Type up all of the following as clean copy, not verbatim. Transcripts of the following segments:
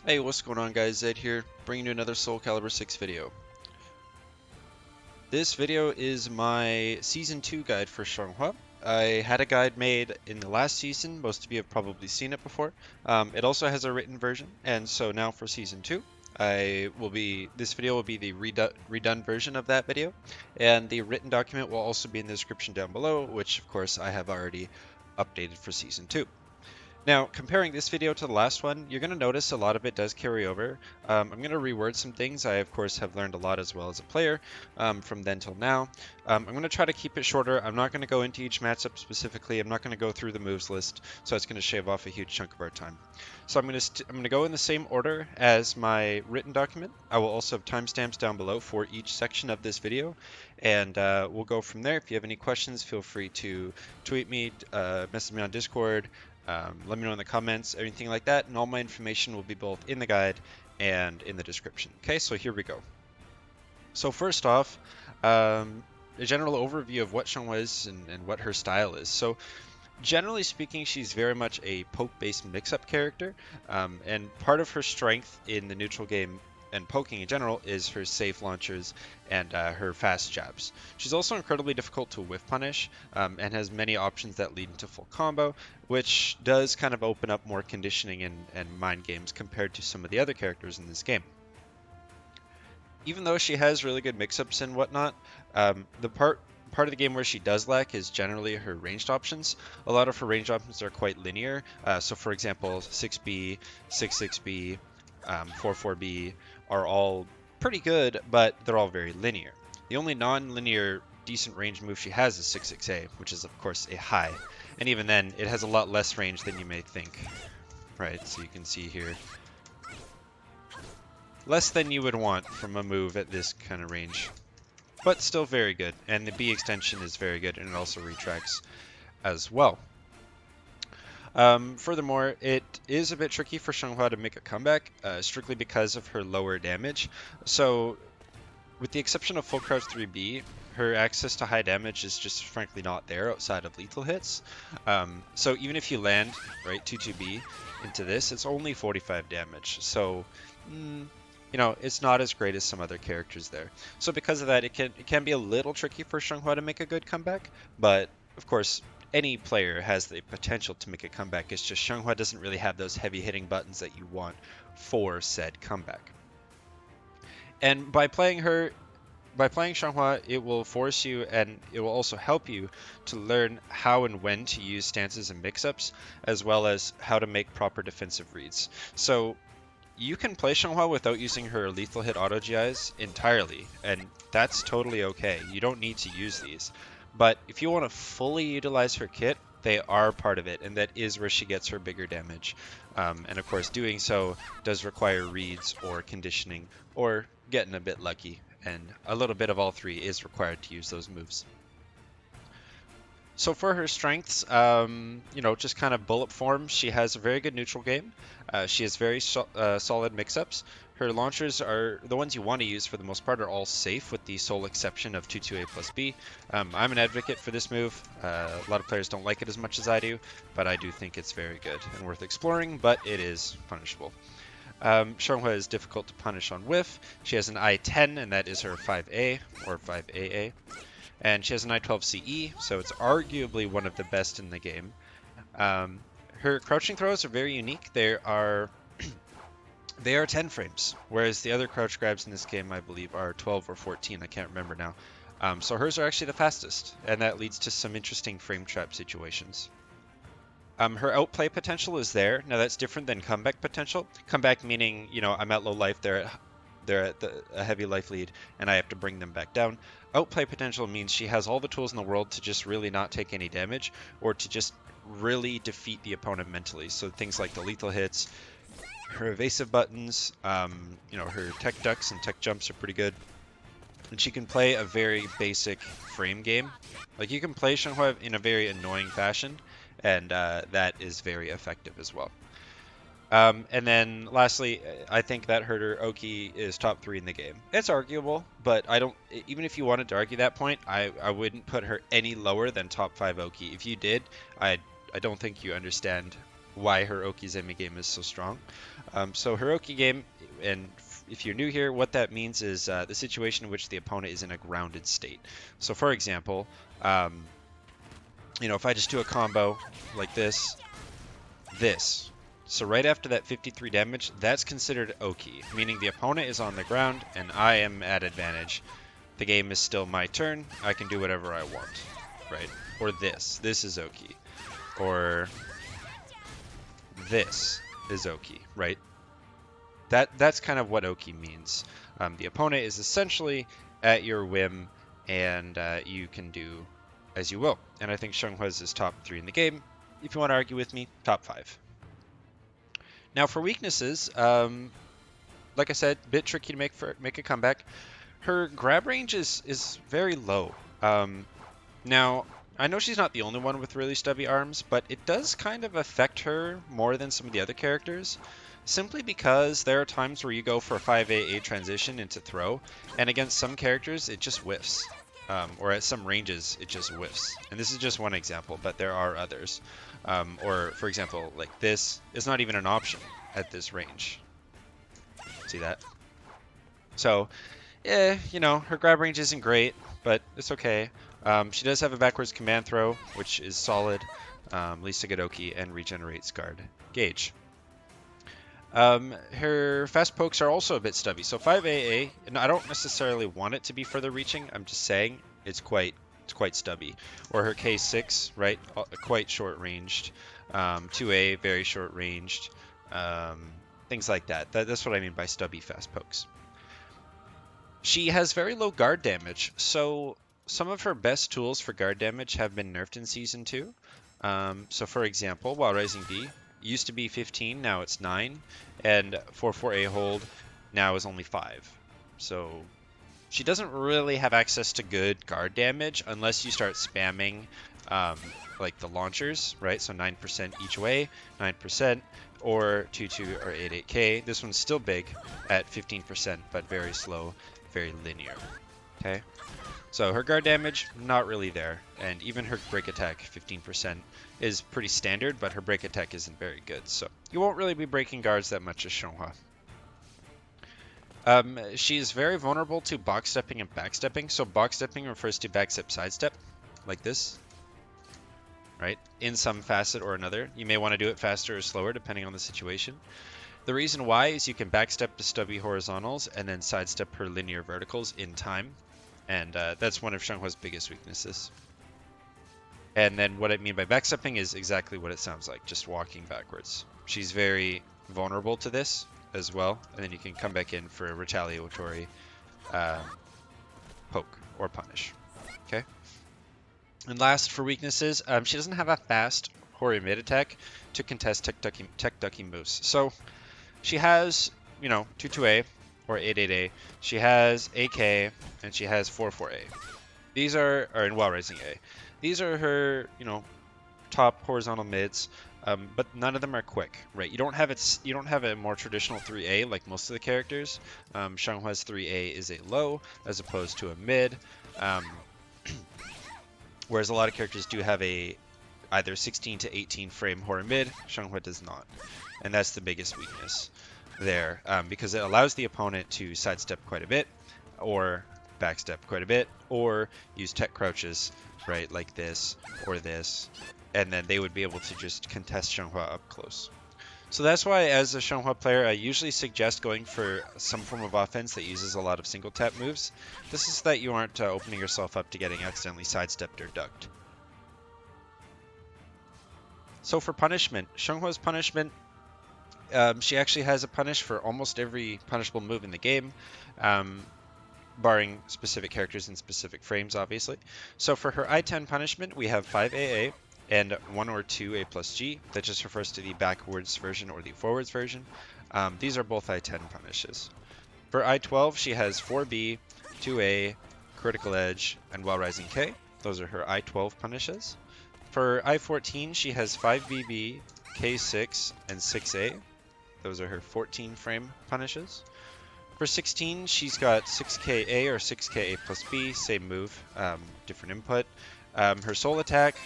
Hey, what's going on guys? Zedd here, bringing you another Soul Calibur 6 video. This video is my Season 2 guide for Xianghua. I had a guide made in the last season, most of you have probably seen it before. It also has a written version, and so now for Season 2, this video will be the redone version of that video, and the written document will also be in the description down below, which of course I have already updated for Season 2. Now, comparing this video to the last one, you're going to notice a lot of it does carry over. I'm going to reword some things. I, of course, have learned a lot as well as a player from then till now. I'm going to try to keep it shorter. I'm not going to go into each matchup specifically. I'm not going to go through the moves list, so it's going to shave off a huge chunk of our time. So I'm going to go in the same order as my written document. I will also have timestamps down below for each section of this video, and we'll go from there. If you have any questions, feel free to tweet me, message me on Discord. Let me know in the comments, anything like that, and all my information will be both in the guide and in the description. Okay, so here we go. So first off, a general overview of what Xianghua is and what her style is. So generally speaking, she's very much a poke-based mix-up character, and part of her strength in the neutral game and poking in general is her safe launchers and her fast jabs. She's also incredibly difficult to whiff punish and has many options that lead into full combo, which does kind of open up more conditioning and mind games compared to some of the other characters in this game. Even though she has really good mix-ups and whatnot, the part of the game where she does lack is generally her ranged options. A lot of her ranged options are quite linear. So for example, 6B, 66B, 44B are all pretty good, but they're all very linear. The only non-linear decent range move she has is 66A, which is of course a high. And even then, it has a lot less range than you may think. Right, so you can see here. Less than you would want from a move at this kind of range. But still very good, and the B extension is very good, and it also retracts as well. Furthermore, it is a bit tricky for Xianghua to make a comeback, strictly because of her lower damage. So, with the exception of full crouch 3B, her access to high damage is just frankly not there outside of lethal hits. So even if you land, right, 2-2B into this, it's only 45 damage. So, you know, it's not as great as some other characters there. So because of that, it can be a little tricky for Xianghua to make a good comeback, but of course, any player has the potential to make a comeback. It's just Xianghua doesn't really have those heavy hitting buttons that you want for said comeback. And by playing Xianghua, it will force you and it will also help you to learn how and when to use stances and mix-ups, as well as how to make proper defensive reads. So you can play Xianghua without using her lethal hit auto GIs entirely, and that's totally okay. You don't need to use these. But if you want to fully utilize her kit, they are part of it, and that is where she gets her bigger damage. And of course, doing so does require reads or conditioning or getting a bit lucky, and a little bit of all three is required to use those moves. So for her strengths, you know, just kind of bullet form, she has a very good neutral game. She has very solid mix-ups. Her launchers are the ones you want to use for the most part are all safe with the sole exception of 22A plus B. I'm an advocate for this move. A lot of players don't like it as much as I do, but I do think it's very good and worth exploring, but it is punishable. Xianghua is difficult to punish on whiff. She has an I-10, and that is her 5A or 5AA. And she has an I-12 CE, so it's arguably one of the best in the game. Her crouching throws are very unique. They are 10 frames, whereas the other crouch grabs in this game, I believe, are 12 or 14. I can't remember now. So hers are actually the fastest, and that leads to some interesting frame trap situations. Her outplay potential is there. Now that's different than comeback potential. Comeback meaning, you know, I'm at low life, they're at a heavy life lead, and I have to bring them back down. Outplay potential means she has all the tools in the world to just really not take any damage, or to just really defeat the opponent mentally. So things like the lethal hits, her evasive buttons, you know, her tech ducks and tech jumps are pretty good. And she can play a very basic frame game. Like, you can play Xianghua in a very annoying fashion, and that is very effective as well. And then lastly, I think that her Oki is top 3 in the game. It's arguable, but I don't. Even if you wanted to argue that point, I wouldn't put her any lower than top 5 Oki. If you did, I don't think you understand why her Oki's enemy game is so strong. So Hiroki game, and if you're new here, what that means is the situation in which the opponent is in a grounded state. So for example, if I just do a combo like this, so right after that 53 damage, that's considered Oki, meaning the opponent is on the ground and I am at advantage. The game is still my turn. I can do whatever I want, right? Or this is Oki. Or this is Oki, right? That's kind of what Oki means. The opponent is essentially at your whim, and you can do as you will. And I think Xianghua's is top 3 in the game. If you want to argue with me, top 5. Now for weaknesses, like I said, a bit tricky to make a comeback. Her grab range is very low. Now, I know she's not the only one with really stubby arms, but it does kind of affect her more than some of the other characters, simply because there are times where you go for a 5AA transition into throw, and against some characters it just whiffs, or at some ranges it just whiffs. And this is just one example, but there are others. Or, for example, like this is not even an option at this range. See that? So, her grab range isn't great, but it's okay. She does have a backwards command throw, which is solid, leads to Gadoki, and regenerates guard gauge. Her fast pokes are also a bit stubby. So 5AA, and I don't necessarily want it to be further reaching. I'm just saying it's quite stubby. Or her K6, right? Quite short ranged. 2A, very short ranged. Things like that. That's what I mean by stubby fast pokes. She has very low guard damage, so some of her best tools for guard damage have been nerfed in Season 2. So for example, while Rising B used to be 15, now it's 9, and 4-4A hold now is only 5. So she doesn't really have access to good guard damage unless you start spamming like the launchers, right? So 9% each way, 9%, or 2-2 or 8-8K. This one's still big at 15%, but very slow, very linear. Okay, so her guard damage, not really there, and even her break attack, 15%, is pretty standard, but her break attack isn't very good, so you won't really be breaking guards that much as Xianghua. She's very vulnerable to box stepping and backstepping. So box stepping refers to backstep sidestep, like this, right? In some facet or another. You may want to do it faster or slower depending on the situation. The reason why is you can backstep the stubby horizontals and then sidestep her linear verticals in time. And that's one of Xianghua's biggest weaknesses. And then what I mean by backstepping is exactly what it sounds like, just walking backwards. She's very vulnerable to this as well, and then you can come back in for a retaliatory poke or punish. Okay. And last, for weaknesses, she doesn't have a fast Hori mid attack to contest tech ducky moves. So she has, 2-2A or 8-8A. She has AK and she has 4-4A. These are in Wild Rising A. These are her, top horizontal mids. But none of them are quick, right? You don't have a more traditional 3A like most of the characters. Xianghua's 3A is a low as opposed to a mid, whereas a lot of characters do have a either 16 to 18 frame Hori mid. Xianghua does not, and that's the biggest weakness there, because it allows the opponent to sidestep quite a bit, or backstep quite a bit, or use tech crouches, right, like this or this. And then they would be able to just contest Xianghua up close. So that's why, as a Xianghua player, I usually suggest going for some form of offense that uses a lot of single tap moves. This is so that you aren't opening yourself up to getting accidentally sidestepped or ducked. So for punishment, Xianghua's punishment, she actually has a punish for almost every punishable move in the game, barring specific characters in specific frames, obviously. So for her I-10 punishment, we have 5AA. And 1 or 2 A plus G, that just refers to the backwards version or the forwards version. These are both I-10 punishes. For I-12, she has 4B, 2A, critical edge, and Wild Rising K. Those are her I-12 punishes. For I-14, she has 5BB, K6, and 6A. Those are her 14 frame punishes. For 16, she's got 6KA or 6KA plus B, same move, different input. Her soul attack,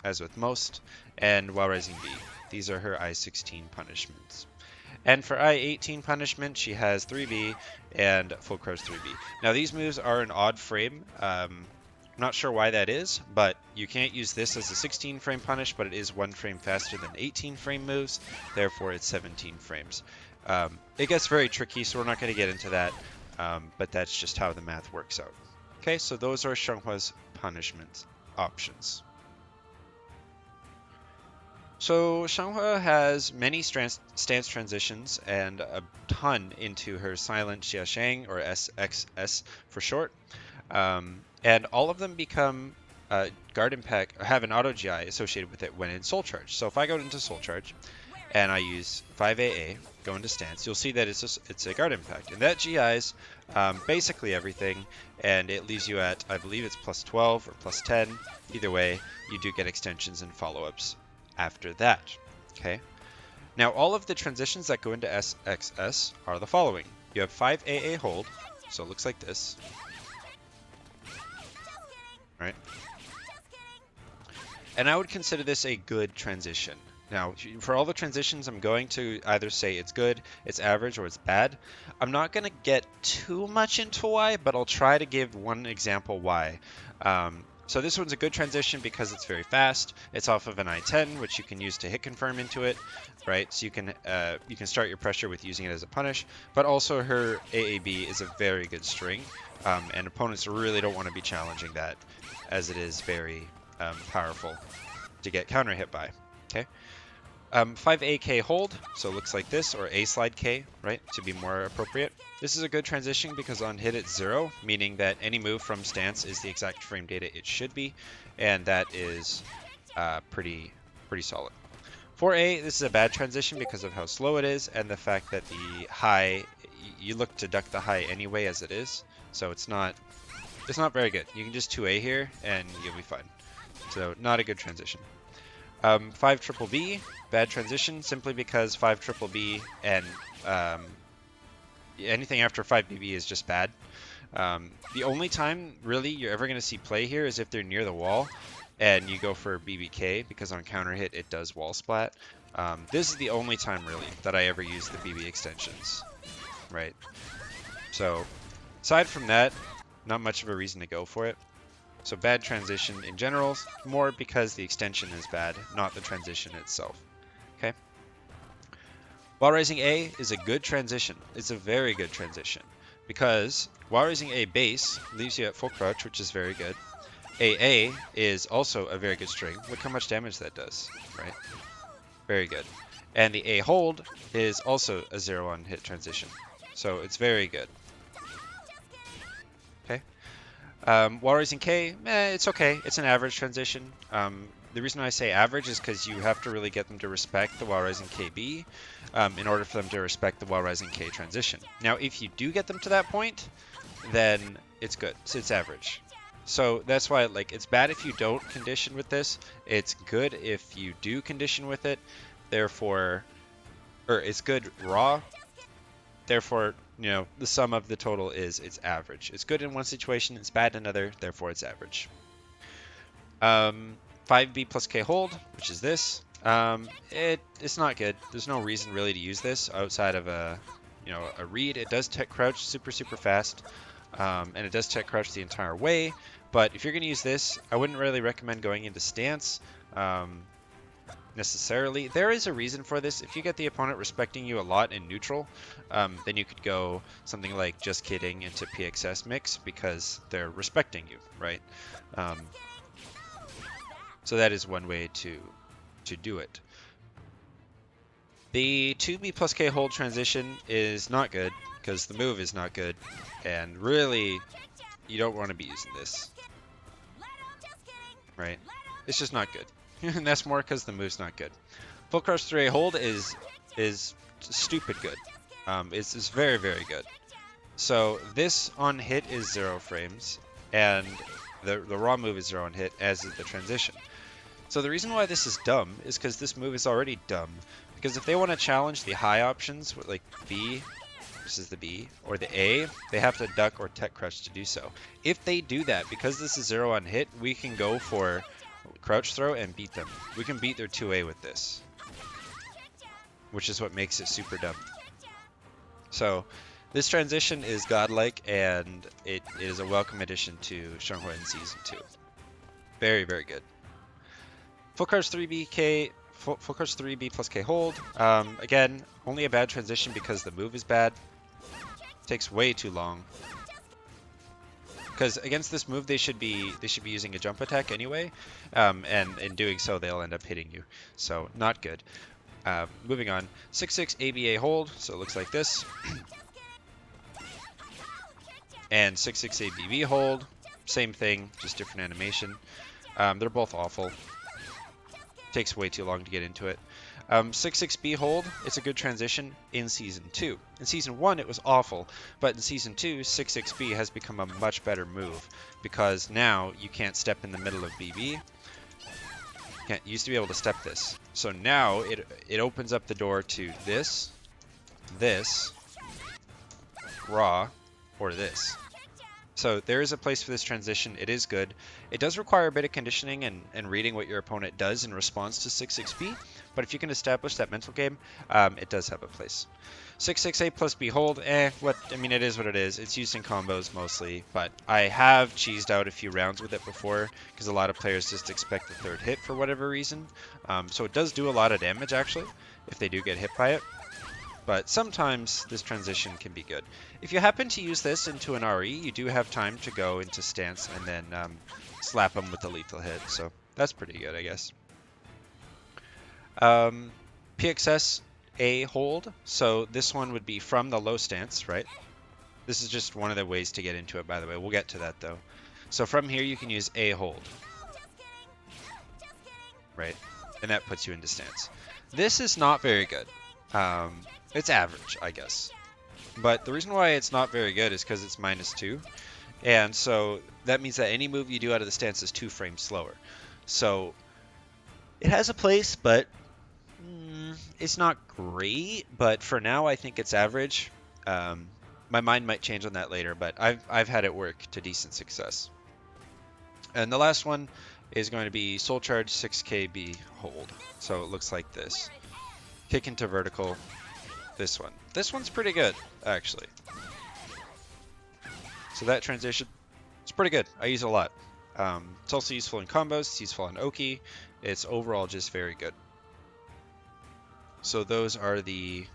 as with most, and Wild Rising B. These are her I-16 punishments. And for I-18 punishment, she has 3B and full crouch 3B. Now these moves are an odd frame. Not sure why that is, but you can't use this as a 16 frame punish, but it is 1 frame faster than 18 frame moves, therefore it's 17 frames. It gets very tricky, so we're not going to get into that, but that's just how the math works out. Okay, so those are Xianghua's punishment options. So Xianghua has many stance transitions and a ton into her silent Xiaoshang, or SC6 for short. And all of them become guard impact, have an auto GI associated with it when in soul charge. So if I go into soul charge and I use 5AA, go into stance, you'll see that it's a guard impact. And that GIs basically everything, and it leaves you at, I believe it's plus 12 or plus 10. Either way, you do get extensions and follow-ups after that. Okay. Now all of the transitions that go into SC6 are the following. You have 5AA hold, so it looks like this. Right? And I would consider this a good transition. Now, for all the transitions, I'm going to either say it's good, it's average, or it's bad. I'm not going to get too much into why, but I'll try to give one example why. So this one's a good transition because it's very fast. It's off of an I-10, which you can use to hit confirm into it, right? So you can start your pressure with using it as a punish. But also her AAB is a very good string, and opponents really don't want to be challenging that, as it is very powerful to get counter hit by. Okay. 5AK hold, so it looks like this, or A slide K, right, to be more appropriate. This is a good transition because on hit it's 0, meaning that any move from stance is the exact frame data it should be, and that is pretty solid. 4A, this is a bad transition because of how slow it is, and the fact that the high, you look to duck the high anyway as it is, so it's not very good. You can just 2A here, and you'll be fine. So not a good transition. 5 triple B, bad transition, simply because 5 triple B and anything after 5 BB is just bad. The only time really you're ever going to see play here is if they're near the wall and you go for BBK, because on counter hit it does wall splat. This is the only time really that I ever use the BB extensions, right? So aside from that, not much of a reason to go for it. So bad transition in general, more because the extension is bad, not the transition itself. Okay. Wall Rising A is a good transition. It's a very good transition because Wall Rising A base leaves you at full crouch, which is very good. AA is also a very good string. Look how much damage that does, right? Very good. And the A hold is also a 0 on hit transition. So it's very good. Wall Rising K, it's okay. It's an average transition. The reason I say average is because you have to really get them to respect the Wall Rising KB in order for them to respect the Wall Rising K transition. Now, if you do get them to that point, then it's good. So it's average. So that's why, like, it's bad if you don't condition with this. It's good if you do condition with it. Therefore, or it's good raw. Therefore, you know, the sum of the total is it's average. It's good in one situation, it's bad in another, therefore it's average. 5B plus K hold, which is this. It's not good. There's no reason really to use this outside of a read. It does tech crouch super fast, and it does tech crouch the entire way. But if you're going to use this, I wouldn't really recommend going into stance. Necessarily. There is a reason for this. If you get the opponent respecting you a lot in neutral, then you could go something like just kidding into Pxs mix because they're respecting you, right? So that is one way to do it. The 2B plus K hold transition is not good because the move is not good, and really you don't want to be using this, right? It's just not good. And that's more because the move's not good. Full crouch 3A hold is stupid good. It's very good. So this on hit is 0 frames, and the raw move is 0 on hit, as is the transition. So the reason why this is dumb is because this move is already dumb. Because if they want to challenge the high options, like B, this is the B, or the A, they have to duck or tech crouch to do so. If they do that, because this is 0 on hit, we can go for crouch throw and beat them. We can beat their 2A with this, which is what makes it super dumb. So this transition is godlike, and it is a welcome addition to Xianghua in Season 2. Very, very good. Full cards 3B K, full cards 3B plus K hold. Again, only a bad transition because the move is bad. Takes way too long. Because against this move, they should be using a jump attack anyway, and in doing so, they'll end up hitting you. So not good. Moving on, 6/6 ABA hold, so it looks like this, and 6/6 ABB hold, same thing, just different animation. They're both awful. Takes way too long to get into it. 6/6B hold, it's a good transition in Season 2. In Season 1, it was awful, but in Season 2, 6/6B has become a much better move, because now you can't step in the middle of BB. You used to be able to step this. So now it opens up the door to this, raw, or this. So there is a place for this transition. It is good. It does require a bit of conditioning and reading what your opponent does in response to 6/6B, but if you can establish that mental game, it does have a place. 6/6A plus B hold, I mean, it is what it is. It's used in combos mostly, but I have cheesed out a few rounds with it before because a lot of players just expect the third hit for whatever reason. So it does do a lot of damage, actually, if they do get hit by it. But sometimes this transition can be good. If you happen to use this into an RE, you do have time to go into stance and then slap them with the lethal hit. So that's pretty good, I guess. Pxs A hold. So this one would be from the low stance, right? This is just one of the ways to get into it, by the way. We'll get to that, though. So from here, you can use A hold. Right? And that puts you into stance. This is not very good. It's average, I guess. But the reason why it's not very good is because it's -2. And so that means that any move you do out of the stance is 2 frames slower. So it has a place, but it's not great. But for now, I think it's average. My mind might change on that later, but I've had it work to decent success. And the last one is going to be Soul Charge 6KB hold. So it looks like this. Kick into vertical. This one. This one's pretty good, actually. So that transition, it's pretty good. I use it a lot. It's also useful in combos. It's useful on Oki. It's overall just very good. So those are the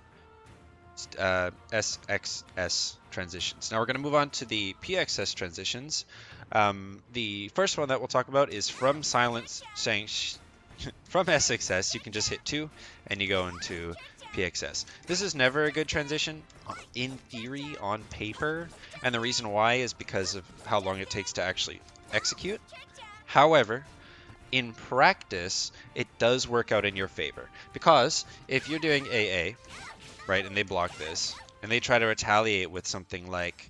SX transitions. Now we're going to move on to the Pxs transitions. The first one that we'll talk about is from silence saying from SXS. You can just hit 2 and you go into Pxs. This is never a good transition in theory on paper, and the reason why is because of how long it takes to actually execute. However, in practice, it does work out in your favor, because if you're doing AA, right, and they block this, and they try to retaliate with something like,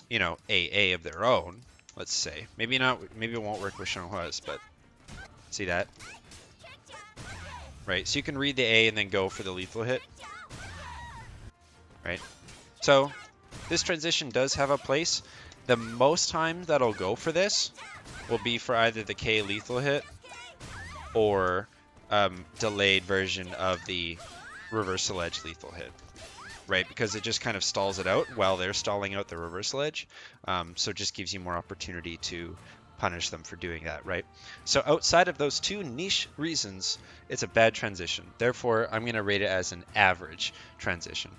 you know, AA of their own, let's say, maybe it won't work with Shanghua's, but see that? Right, so you can read the A and then go for the lethal hit. Right, so this transition does have a place. The most time that I'll go for this will be for either the K lethal hit or delayed version of the reversal edge lethal hit. Right, because it just kind of stalls it out while they're stalling out the reversal edge. So it just gives you more opportunity to punish them for doing that, right? So outside of those two niche reasons, it's a bad transition. Therefore, I'm going to rate it as an average transition.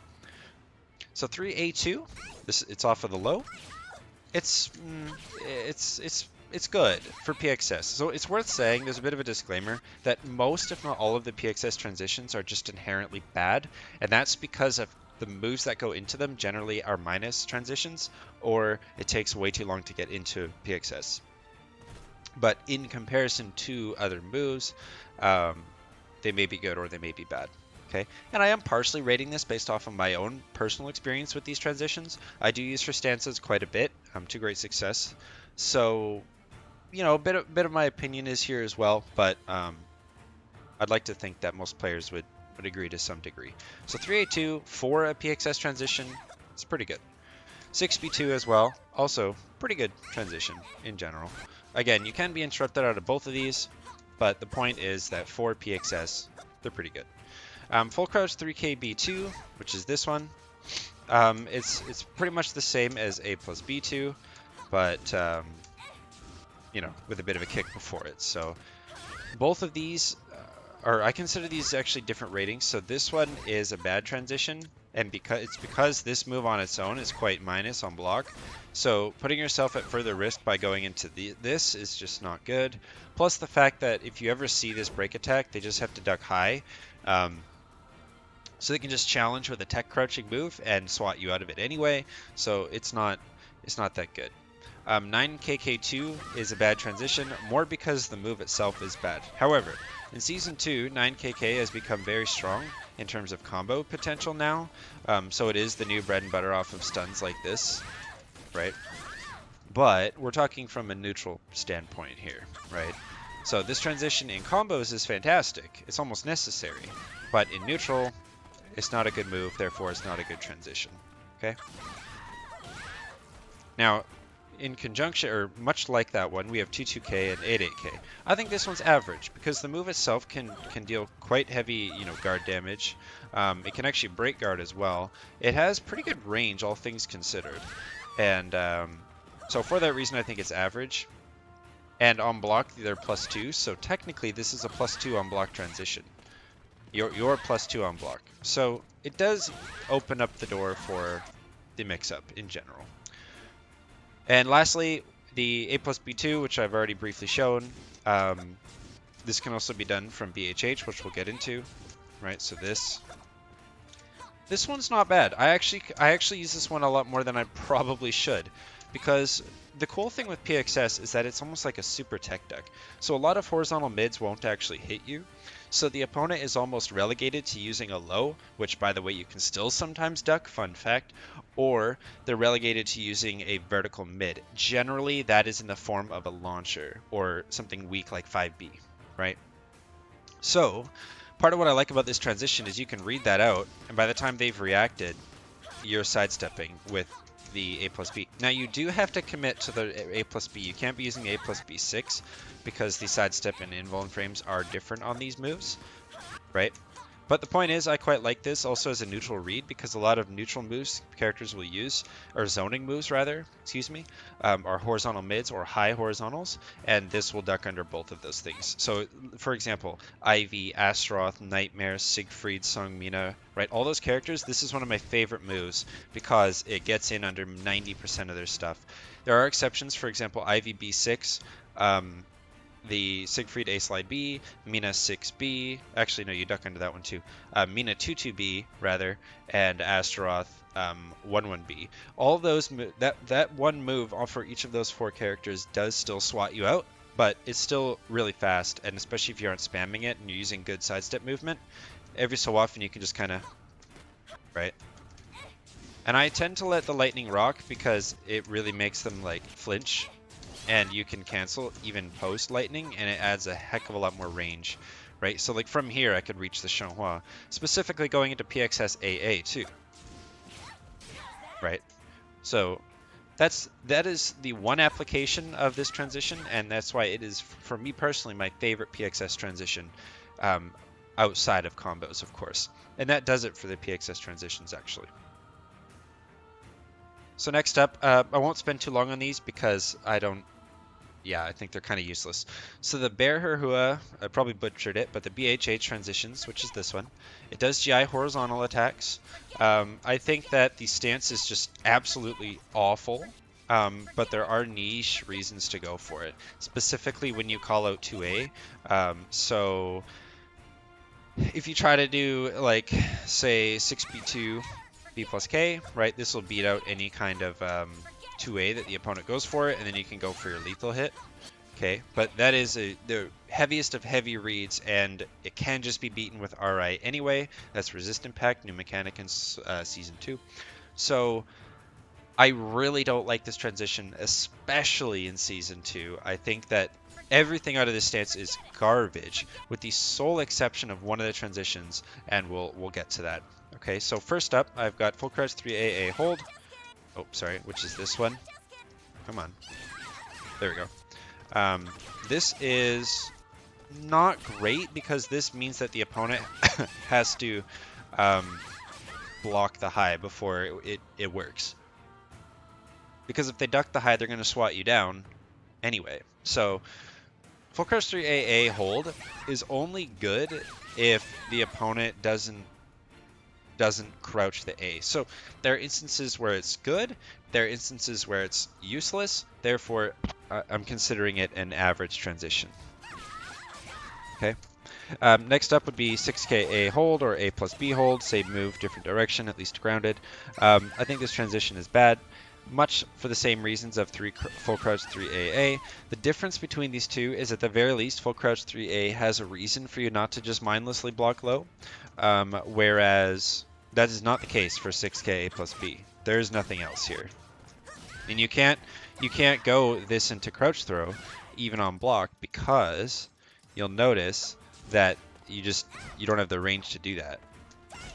So 3A2, it's off of the low. It's good for Pxs. So it's worth saying, there's a bit of a disclaimer, that most, if not all, of the Pxs transitions are just inherently bad, and that's because of the moves that go into them generally are minus transitions, or it takes way too long to get into Pxs. But in comparison to other moves, they may be good or they may be bad. Okay, and I am partially rating this based off of my own personal experience with these transitions. I do use for stances quite a bit, to great success. So, you know, a bit of my opinion is here as well, but I'd like to think that most players would agree to some degree. So 3A2 for a Pxs transition, it's pretty good. 6B2 as well, also pretty good transition in general. Again, you can be interrupted out of both of these, but the point is that for Pxs, they're pretty good. Full crouch 3K B2, which is this one. It's pretty much the same as A plus B2, but you know, with a bit of a kick before it. So both of these I consider these actually different ratings. So this one is a bad transition, and because this move on its own is quite minus on block. So putting yourself at further risk by going into this is just not good. Plus the fact that if you ever see this break attack, they just have to duck high. So they can just challenge with a tech crouching move and swat you out of it anyway. So it's not that good. 9KK2 is a bad transition, more because the move itself is bad. However, in Season 2, 9KK has become very strong in terms of combo potential now, so it is the new bread and butter off of stuns like this, right? But we're talking from a neutral standpoint here, right? So this transition in combos is fantastic. It's almost necessary, but in neutral, it's not a good move, therefore it's not a good transition, okay? Now, in conjunction, or much like that one, we have 22K and 88K. I think this one's average because the move itself can deal quite heavy, you know, guard damage. It can actually break guard as well. It has pretty good range, all things considered, and so for that reason, I think it's average. And on block, they're +2, so technically this is a +2 on block transition. You're +2 on block, so it does open up the door for the mix-up in general. And lastly, the A plus B2, which I've already briefly shown. This can also be done from BHH, which we'll get into, right? So this one's not bad. I actually use this one a lot more than I probably should, because the cool thing with Pxs is that it's almost like a super tech deck. So a lot of horizontal mids won't actually hit you. So the opponent is almost relegated to using a low, which by the way you can still sometimes duck, fun fact, or they're relegated to using a vertical mid. Generally that is in the form of a launcher or something weak like 5B, right? So part of what I like about this transition is you can read that out, and by the time they've reacted, you're sidestepping with the A plus B. Now you do have to commit to the A plus B. You can't be using A plus B6 because the sidestep and invuln frames are different on these moves, right? But the point is, I quite like this also as a neutral read because a lot of neutral moves characters will use, or zoning moves rather, excuse me, are horizontal mids or high horizontals, and this will duck under both of those things. So, for example, Ivy, Astaroth, Nightmare, Siegfried, Sung Mina, right? All those characters, this is one of my favorite moves because it gets in under 90% of their stuff. There are exceptions, for example, Ivy B6, the Siegfried A slide B, Mina 6B, actually no, you duck under that one too, Mina 22B rather, and Astaroth 11B. All those that one move for each of those four characters does still swat you out, but it's still really fast, and especially if you aren't spamming it and you're using good sidestep movement, every so often you can just kind of, right? And I tend to let the lightning rock because it really makes them like flinch, and you can cancel even post lightning, and it adds a heck of a lot more range, right? So like from here I could reach the Xianghua, specifically going into Pxs AA too, right? So that is the one application of this transition, and that's why it is, for me personally, my favorite Pxs transition, outside of combos, of course. And that does it for the Pxs transitions, actually. So next up, I won't spend too long on these because I think they're kind of useless. So the Bhh, I probably butchered it, but the Bhh Transitions, which is this one, it does GI horizontal attacks. I think that the stance is just absolutely awful, but there are niche reasons to go for it, specifically when you call out 2A. So if you try to do, like, say, 6B2 B plus K, right, this will beat out any kind of 2A that the opponent goes for it, and then you can go for your lethal hit. Okay, but that is the heaviest of heavy reads, and it can just be beaten with RI anyway. That's Resist Impact, new mechanic in Season 2. So I really don't like this transition, especially in Season 2. I think that everything out of this stance is garbage, with the sole exception of one of the transitions, and we'll get to that. Okay, so first up, I've got full crouch 3AA hold. Oh, sorry, which is this one. Come on. There we go. This is not great because this means that the opponent has to block the high before it works. Because if they duck the high, they're going to swat you down anyway. So full crouch 3AA hold is only good if the opponent doesn't crouch the A. So there are instances where it's good, there are instances where it's useless, therefore I'm considering it an average transition. Okay. Next up would be 6K A hold or A plus B hold, same move, different direction, at least grounded. I think this transition is bad, much for the same reasons of full crouch 3AA. The difference between these two is at the very least full crouch 3A has a reason for you not to just mindlessly block low, whereas that is not the case for 6K A plus B. There is nothing else here. And you can't go this into crouch throw even on block because you'll notice that you don't have the range to do that,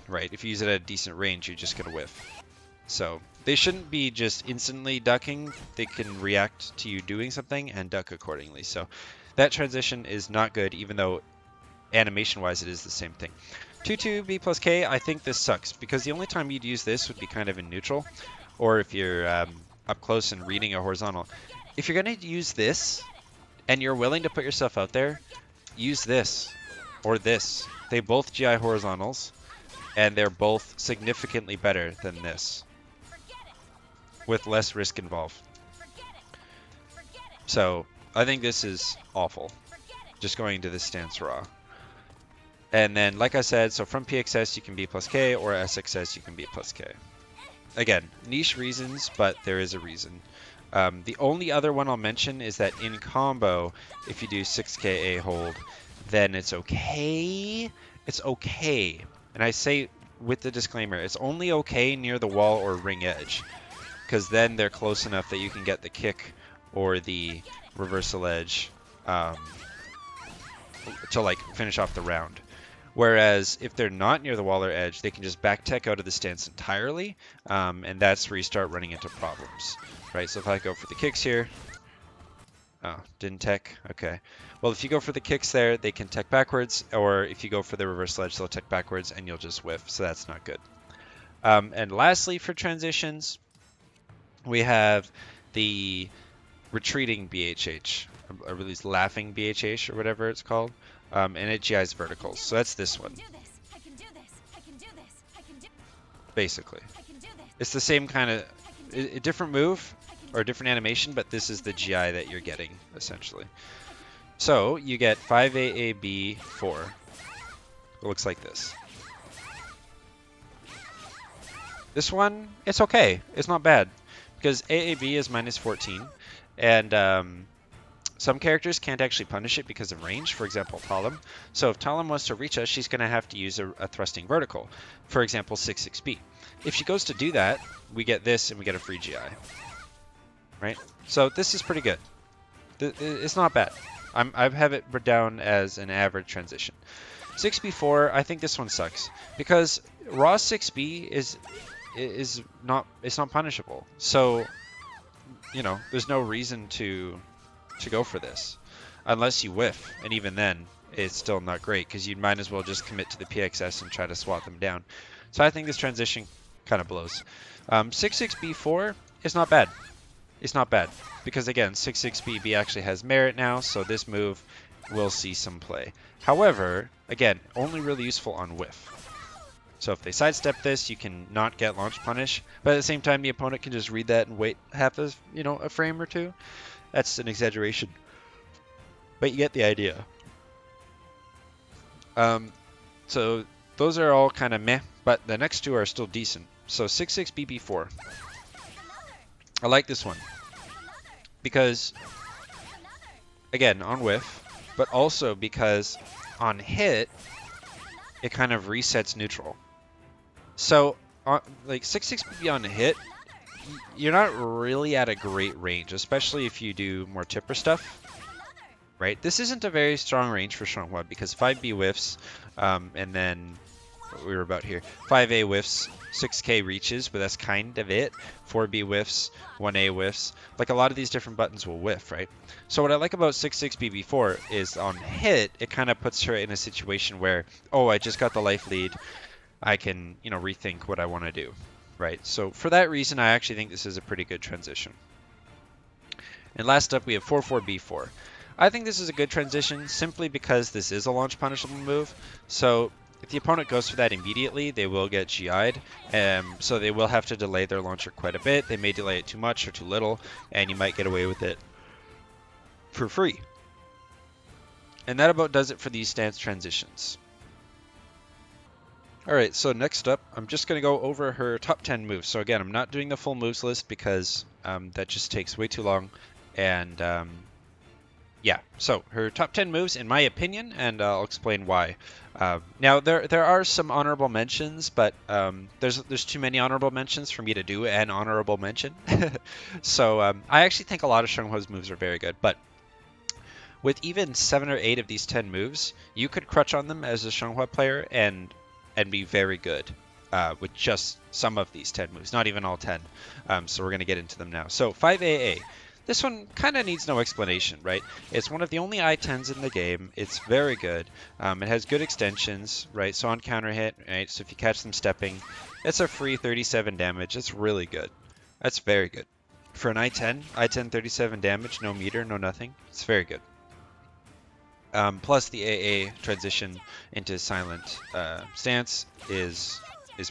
right? If you use it at a decent range, you're just gonna whiff. So they shouldn't be just instantly ducking. They can react to you doing something and duck accordingly. So that transition is not good, even though animation-wise it is the same thing. 2-2 B plus K, I think this sucks because the only time you'd use this would be kind of in neutral, or if you're up close and reading a horizontal. If you're gonna use this and you're willing to put yourself out there, use this or this. They both GI horizontals, and they're both significantly better than this, with less risk involved. So I think this is awful, just going to this stance raw. And then, like I said, so from PXS you can B plus K, or SXS you can B plus K. Again, niche reasons, but there is a reason. The only other one I'll mention is that in combo, if you do 6K A hold, then it's okay. It's okay. And I say with the disclaimer, it's only okay near the wall or ring edge, because then they're close enough that you can get the kick or the reversal edge to like finish off the round. Whereas if they're not near the wall or edge, they can just back tech out of the stance entirely, and that's where you start running into problems, right? So if I go for the kicks here, oh, didn't tech, okay. Well, if you go for the kicks there, they can tech backwards, or if you go for the reversal edge, they'll tech backwards, and you'll just whiff, so that's not good. And lastly, for transitions, we have the retreating BHH, or at least laughing BHH, or whatever it's called. And it GIs verticals. So that's this one. Basically. It's the same kind of, a different move, or a different animation, but this is the GI that you're getting, essentially. So you get 5AAB4. It looks like this. This one, it's okay. It's not bad. Because AAB is minus 14, and some characters can't actually punish it because of range, for example, Talim. So if Talim wants to reach us, she's going to have to use a thrusting vertical, for example, 6-6B. If she goes to do that, we get this and we get a free GI, right? So this is pretty good. It's not bad. I have it down as an average transition. 6B4, I think this one sucks because raw 6B is not punishable. So, you know, there's no reason to go for this unless you whiff, and even then it's still not great because you might as well just commit to the PXS and try to swat them down. So I think this transition kind of blows. 6-6B4 is not bad. It's not bad because again 6-6BB actually has merit now, so this move will see some play. However, again, only really useful on whiff. So if they sidestep this, you can not get launch punish, but at the same time the opponent can just read that and wait half a frame or two. That's an exaggeration, but you get the idea. So those are all kind of meh, but the next two are still decent. So 6-6BB4. I like this one because, again, on whiff, but also because on hit, it kind of resets neutral. So, like 6-6BB on hit, you're not really at a great range, especially if you do more tipper stuff, right? This isn't a very strong range for Xianghua because 5B whiffs, and then what we were about here. 5A whiffs, 6K reaches, but that's kind of it. 4B whiffs, 1A whiffs. Like a lot of these different buttons will whiff, right? So what I like about 66BB4 is on hit, it kind of puts her in a situation where, oh, I just got the life lead. I can, you know, rethink what I want to do, right? So for that reason, I actually think this is a pretty good transition. And last up, we have 44B4. I think this is a good transition simply because this is a launch punishable move. So if the opponent goes for that immediately, they will get GI'd. So they will have to delay their launcher quite a bit. They may delay it too much or too little, and you might get away with it for free. And that about does it for these stance transitions. Alright, so next up, I'm just going to go over her top 10 moves. So again, I'm not doing the full moves list because that just takes way too long. And yeah, so her top 10 moves, in my opinion, and I'll explain why. Now, there are some honorable mentions, but there's too many honorable mentions for me to do an honorable mention. So I actually think a lot of Xianghua's moves are very good, but with even 7 or 8 of these 10 moves, you could crutch on them as a Xianghua player and be very good with just some of these 10 moves, not even all 10. So we're going to get into them now. So 5AA. This one kind of needs no explanation, right? It's one of the only I-10s in the game. It's very good. It has good extensions, right? So on counter hit, right? So if you catch them stepping, it's a free 37 damage. It's really good. That's very good. For an I-10, 37 damage, no meter, no nothing. It's very good. Plus the AA transition into silent stance is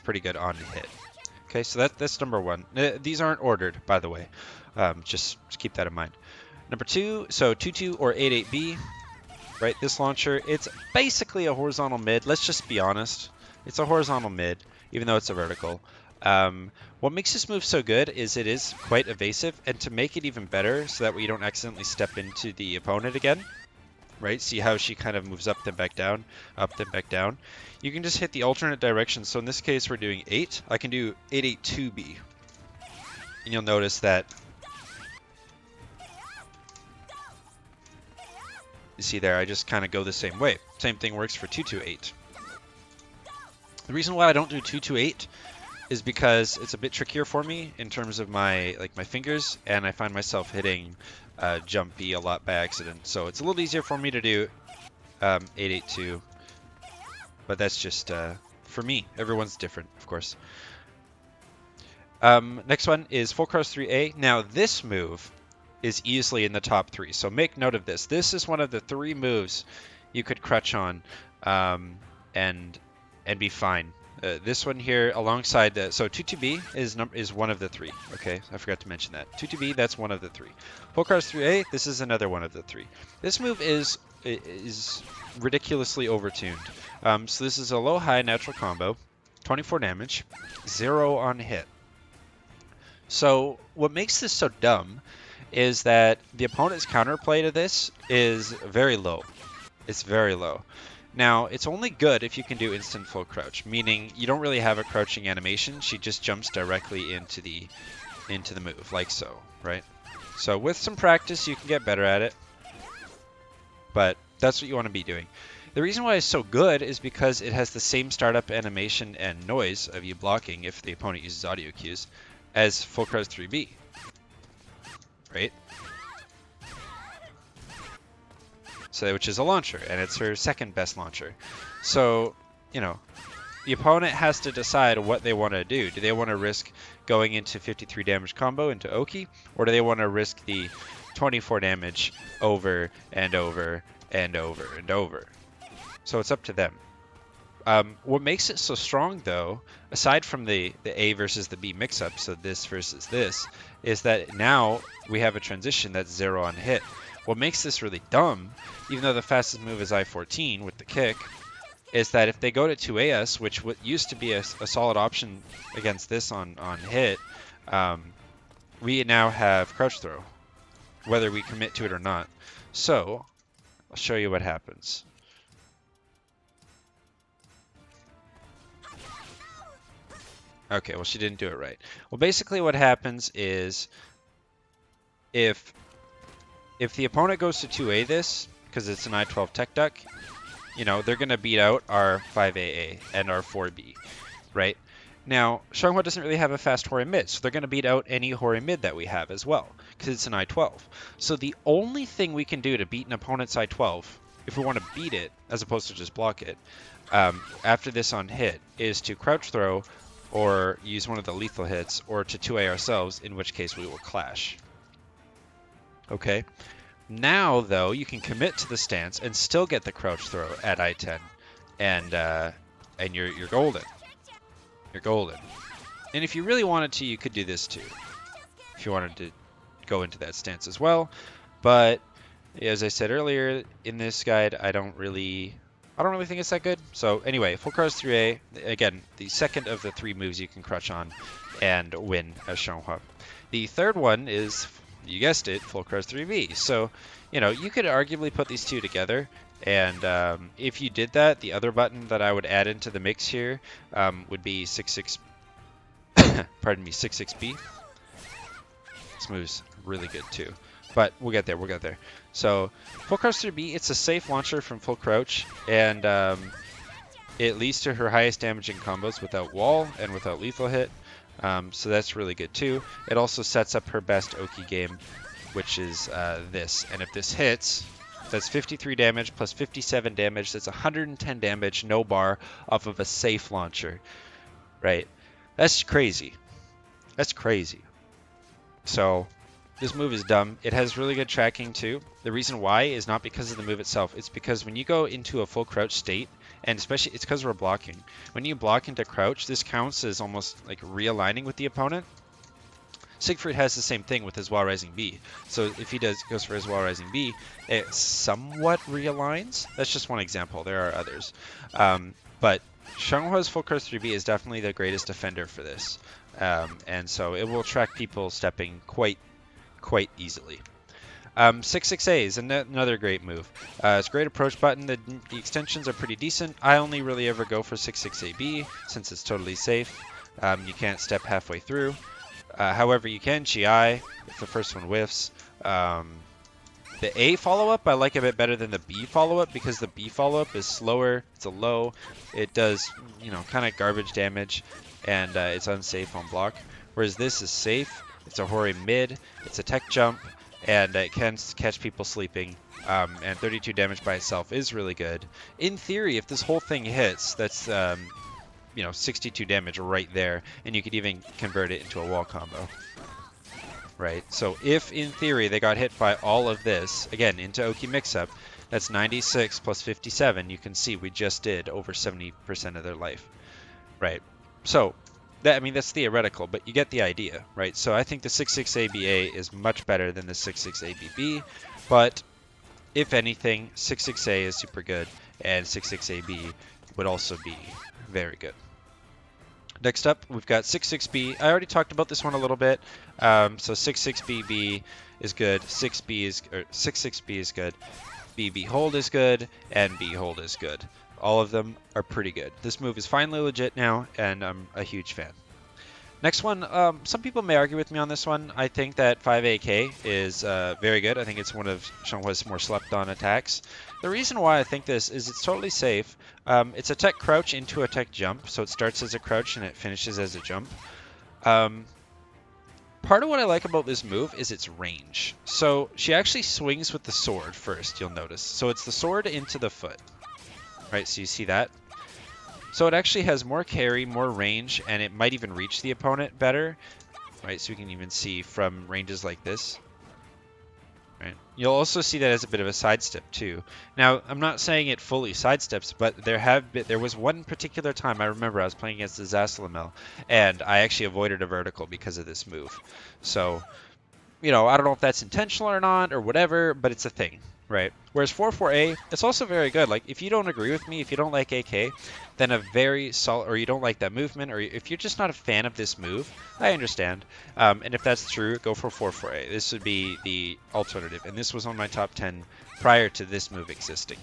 pretty good on hit. Okay, so that's number one. These aren't ordered, by the way. Just keep that in mind. Number 2, so 2-2 or 8-8B, right? This launcher, it's basically a horizontal mid. Let's just be honest. It's a horizontal mid, even though it's a vertical. What makes this move so good is it is quite evasive, and to make it even better, so that way you don't accidentally step into the opponent again, right? See how she kind of moves up then back down, up then back down. You can just hit the alternate direction. So in this case, we're doing 8. I can do 8-8-2B. And you'll notice that you see there, I just kind of go the same way. Same thing works for 2-2-8. The reason why I don't do 2-2-8 is because it's a bit trickier for me in terms of my fingers, and I find myself hitting jump B a lot by accident. So it's a little easier for me to do 8-8-2, but that's just for me. Everyone's different, of course. Next one is full cross 3A. Now this move is easily in the top 3, so make note of this. This is one of the 3 moves you could crutch on and be fine. This one here alongside the, so 2-2B is one of the 3. Okay, I forgot to mention that. 2-2B, that's one of the 3. Full cross 3A, this is another one of the 3. This move is ridiculously overtuned. So this is a low-high natural combo, 24 damage, 0 on hit. So what makes this so dumb is that the opponent's counterplay to this is very low. It's very low. Now, it's only good if you can do instant full crouch, meaning you don't really have a crouching animation. She just jumps directly into the move, like so, right? So with some practice, you can get better at it, but that's what you want to be doing. The reason why it's so good is because it has the same startup animation and noise of you blocking if the opponent uses audio cues as full crouch 3B, right? So, which is a launcher, and it's her second best launcher. So, you know, the opponent has to decide what they want to do. Do they want to risk going into 53 damage combo into Oki, or do they want to risk the 24 damage over and over and over and over? So it's up to them. What makes it so strong, though, aside from the A versus the B mix-up, so this versus this, is that now we have a transition that's 0 on hit. What makes this really dumb, even though the fastest move is I-14 with the kick, is that if they go to 2AS, which used to be a solid option against this on hit, we now have crouch throw, whether we commit to it or not. So I'll show you what happens. Okay, well, she didn't do it right. Well, basically what happens is if the opponent goes to 2A this, because it's an I-12 tech duck, You know, they're going to beat out our 5AA and our 4B, right? Now, Xianghua doesn't really have a fast Hori mid, so they're going to beat out any Hori mid that we have as well, because it's an I-12. So the only thing we can do to beat an opponent's I-12, if we want to beat it, as opposed to just block it, after this on hit, is to crouch throw, or use one of the lethal hits, or to 2A ourselves, in which case we will clash. Okay? Now, though, you can commit to the stance and still get the crouch throw at I-10, and you're golden. You're golden. And if you really wanted to, you could do this too, if you wanted to go into that stance as well. But as I said earlier in this guide, I don't really think it's that good. So anyway, full crouch 3A, again, the second of the 3 moves you can crouch on and win as Xianghua. The third one is, you guessed it, full crouch 3B. So, you know, you could arguably put these two together. And if you did that, the other button that I would add into the mix here would be 6-6. Pardon me, 6-6B. This move's really good too, but we'll get there. We'll get there. So full crouch 3B, it's a safe launcher from full crouch, and it leads to her highest damaging combos without wall and without lethal hit. So that's really good too. It also sets up her best Oki game, which is this. And if this hits, that's 53 damage plus 57 damage. That's 110 damage, no bar, off of a safe launcher, right? That's crazy. That's crazy. So this move is dumb. It has really good tracking too. The reason why is not because of the move itself. It's because when you go into a full crouch state, and especially it's because we're blocking. When you block into crouch, this counts as almost like realigning with the opponent. Siegfried has the same thing with his Wall Rising B. So if he goes for his Wall Rising B, it somewhat realigns. That's just one example. There are others. But Xianghua's full crouch 3B is definitely the greatest defender for this. And so it will track people stepping quite easily. 6-6A is another great move. It's a great approach button. The extensions are pretty decent. I only really ever go for 6-6AB since it's totally safe. You can't step halfway through. However, you can GI if the first one whiffs. The A follow-up I like a bit better than the B follow-up because the B follow-up is slower. It's a low. It does, you know, kind of garbage damage, and it's unsafe on block. Whereas this is safe. It's a Hori mid. It's a tech jump, and it can catch people sleeping. And 32 damage by itself is really good. In theory, if this whole thing hits, that's you know, 62 damage right there, and you could even convert it into a wall combo. Right, so if in theory they got hit by all of this, again, into Oki mix-up, that's 96 plus 57. You can see we just did over 70% of their life. Right, so that, I mean, that's theoretical, but you get the idea, right? So I think the 6-6-ABA is much better than the 6-6-ABB, but if anything, 6-6-A is super good, and 6-6-AB would also be very good. Next up, we've got 6-6B. I already talked about this one a little bit. So 6-6BB is good. 6-6B is good. BB hold is good, and B hold is good. All of them are pretty good. This move is finally legit now, and I'm a huge fan. Next one, some people may argue with me on this one. I think that 5AK is very good. I think it's one of Xianghua's more slept-on attacks. The reason why I think this is it's totally safe. It's a tech crouch into a tech jump, so it starts as a crouch and it finishes as a jump. Part of what I like about this move is its range. So she actually swings with the sword first, you'll notice. So it's the sword into the foot. Right, so you see that? So it actually has more carry, more range, and it might even reach the opponent better. Right, so we can even see from ranges like this. Right. You'll also see that as a bit of a sidestep too. Now, I'm not saying it fully sidesteps, but there was one particular time I remember I was playing against the Zasalamel, and I actually avoided a vertical because of this move. So, you know, I don't know if that's intentional or not or whatever, but it's a thing, right? Whereas 4-4A, it's also very good. Like, if you don't agree with me, if you don't like AK, then a very solid, or you don't like that movement, or if you're just not a fan of this move, I understand. And if that's true, go for 4-4A. This would be the alternative, and this was on my top 10 prior to this move existing.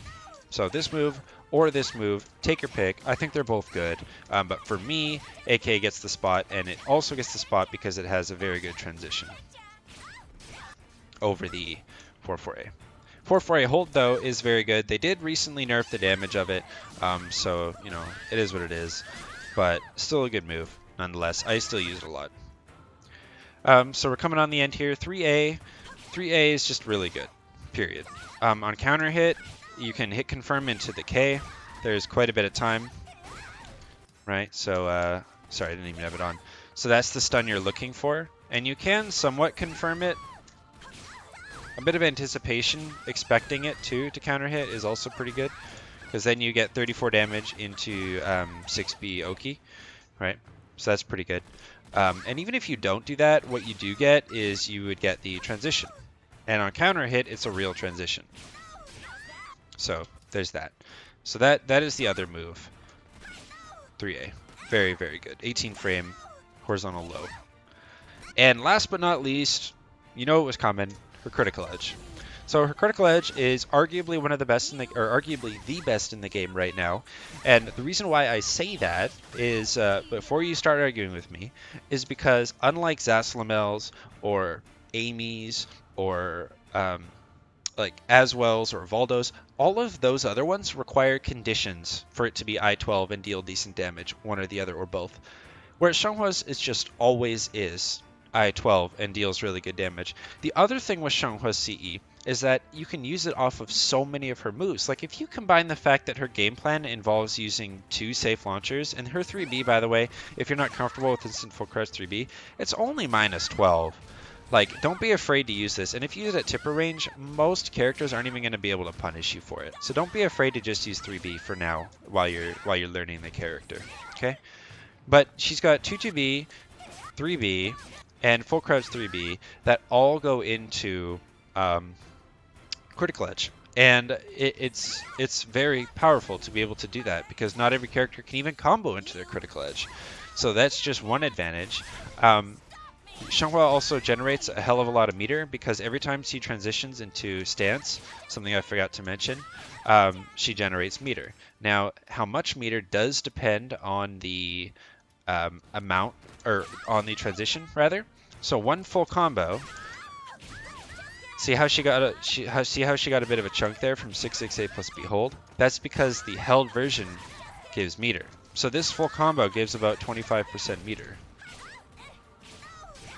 So this move or this move, take your pick. I think they're both good, but for me, AK gets the spot, and it also gets the spot because it has a very good transition over the 4-4A. 4-4A hold, though, is very good. They did recently nerf the damage of it, so, you know, it is what it is. But still a good move, nonetheless. I still use it a lot. So we're coming on the end here. 3A. 3A is just really good, period. On counter hit, you can hit confirm into the K. There's quite a bit of time, right? So, sorry, I didn't even have it on. So that's the stun you're looking for. And you can somewhat confirm it. A bit of anticipation, expecting it too to counter hit is also pretty good, because then you get 34 damage into 6B Oki, right? So that's pretty good. And even if you don't do that, what you do get is you would get the transition. And on counter hit, it's a real transition. So there's that. So that is the other move. 3A. Very, very good. 18 frame, horizontal low. And last but not least, you know it was coming, her critical edge. So her critical edge is arguably one of the best in the, or arguably the best in the game right now. And the reason why I say that is, before you start arguing with me, is because unlike Zaslamels or Amy's or like Aswell's or Valdo's, all of those other ones require conditions for it to be I-12 and deal decent damage, one or the other or both. Whereas Xianghua's is just always is I-12 and deals really good damage. The other thing with Xianghua's CE is that you can use it off of so many of her moves. Like if you combine the fact that her game plan involves using 2 safe launchers, and her 3B, by the way, if you're not comfortable with instant full crouch 3B, it's only -12. Like, don't be afraid to use this. And if you use it at tipper range, most characters aren't even going to be able to punish you for it. So don't be afraid to just use 3B for now while you're learning the character. Okay? But she's got 2-2B, 3B, and full crouch 3B that all go into critical edge. And it's very powerful to be able to do that, because not every character can even combo into their critical edge. So that's just one advantage. Xianghua also generates a hell of a lot of meter, because every time she transitions into stance, something I forgot to mention, she generates meter. Now, how much meter does depend on the amount, or on the transition rather. So one full combo. See how she got a bit of a chunk there from 668 plus Behold? That's because the held version gives meter. So this full combo gives about 25% meter.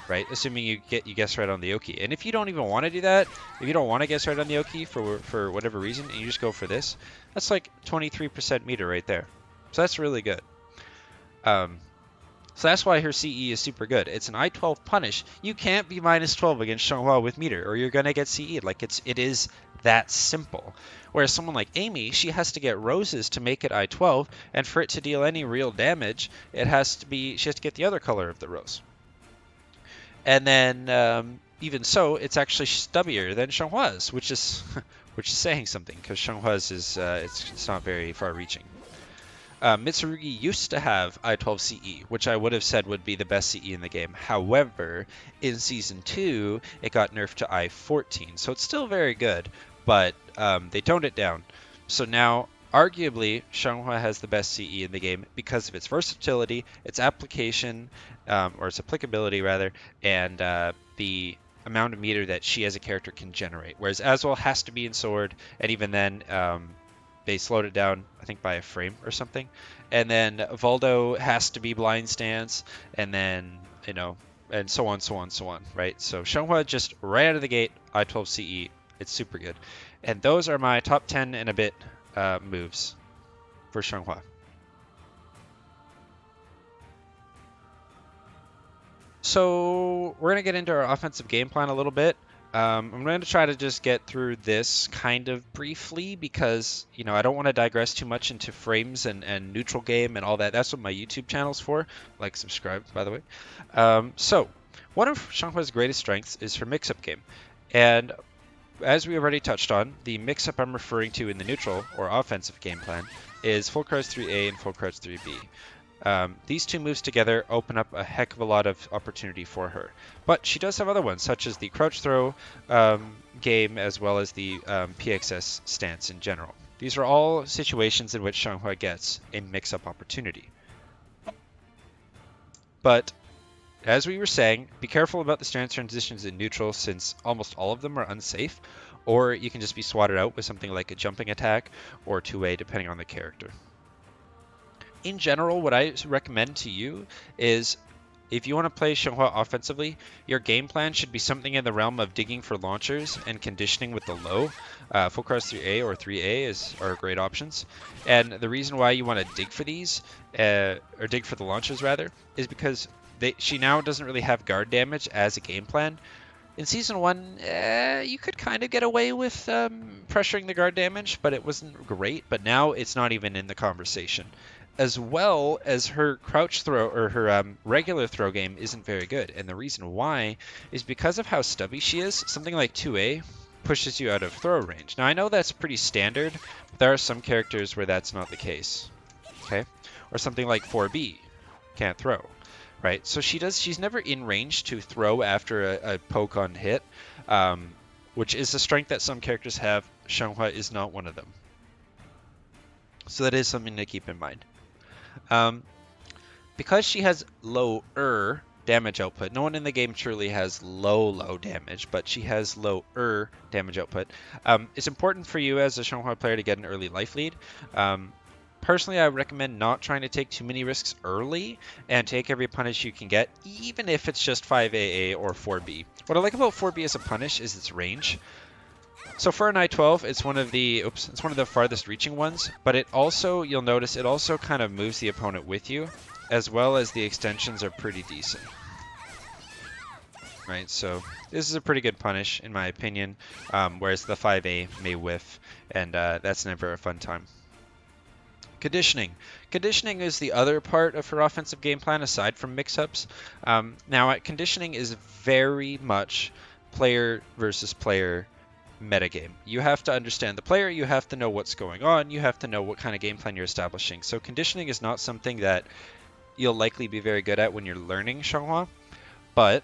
Right? Assuming you guess right on the Oki. And if you don't even want to do that, if you don't want to guess right on the Oki for whatever reason, and you just go for this, that's like 23% meter right there. So that's really good. So that's why her CE is super good. It's an I-12 punish. You can't be -12 against Xianghua with meter, or you're gonna get CE'd. Like it is that simple. Whereas someone like Amy, she has to get roses to make it I-12, and for it to deal any real damage, she has to get the other color of the rose. And then even so, it's actually stubbier than Xianghua's, which is saying something, because Xianghua's is it's not very far-reaching. Mitsurugi used to have I-12 CE, which I would have said would be the best CE in the game. However, in Season 2, it got nerfed to I-14, so it's still very good, but they toned it down. So now, arguably, Xianghua has the best CE in the game because of its versatility, its application, or its applicability rather, and the amount of meter that she as a character can generate. Whereas Aswell has to be in Sword, and even then, they slowed it down, I think, by a frame or something. And then Valdo has to be blind stance, and then, you know, and so on, so on, so on, right? So Xianghua just right out of the gate, I-12 CE, it's super good. And those are my top 10 and a bit moves for Xianghua. So we're going to get into our offensive game plan a little bit. I'm going to try to just get through this kind of briefly, because, you know, I don't want to digress too much into frames and neutral game and all that. That's what my YouTube channel's for. Like, subscribe, by the way. So one of Xianghua's greatest strengths is her mix-up game. And as we already touched on, the mix-up I'm referring to in the neutral or offensive game plan is full crouch 3A and full crouch 3B. These two moves together open up a heck of a lot of opportunity for her. But she does have other ones, such as the crouch throw game, as well as the Pxs stance in general. These are all situations in which Xianghua gets a mix-up opportunity. But as we were saying, be careful about the stance transitions in neutral, since almost all of them are unsafe, or you can just be swatted out with something like a jumping attack or 2A depending on the character. In general, what I recommend to you is if you want to play Xianghua offensively, your game plan should be something in the realm of digging for launchers and conditioning with the low. Full cross 3A or 3A are great options. And the reason why you want to dig for these, or dig for the launchers rather, is because she now doesn't really have guard damage as a game plan. In Season 1, you could kind of get away with pressuring the guard damage, but it wasn't great. But now it's not even in the conversation. As well as her crouch throw, or her regular throw game isn't very good. And the reason why is because of how stubby she is. Something like 2A pushes you out of throw range. Now, I know that's pretty standard, but there are some characters where that's not the case. Okay? Or something like 4B can't throw. Right, so she's never in range to throw after a poke on hit, which is a strength that some characters have. Xianghua is not one of them. So that is something to keep in mind. Because she has lower damage output, no one in the game truly has low damage, but she has lower damage output. It's important for you as a Xianghua player to get an early life lead. Personally, I recommend not trying to take too many risks early and take every punish you can get, even if it's just 5AA or 4B. What I like about 4B as a punish is its range. So for an I-12, it's one of the farthest reaching ones, but it also, you'll notice, it also kind of moves the opponent with you, as well as the extensions are pretty decent. Right, so this is a pretty good punish, in my opinion, whereas the 5A may whiff, and that's never a fun time. Conditioning. Conditioning is the other part of her offensive game plan aside from mix-ups. Now, conditioning is very much player versus player metagame. You have to understand the player, you have to know what's going on, you have to know what kind of game plan you're establishing. So conditioning is not something that you'll likely be very good at when you're learning Xianghua, but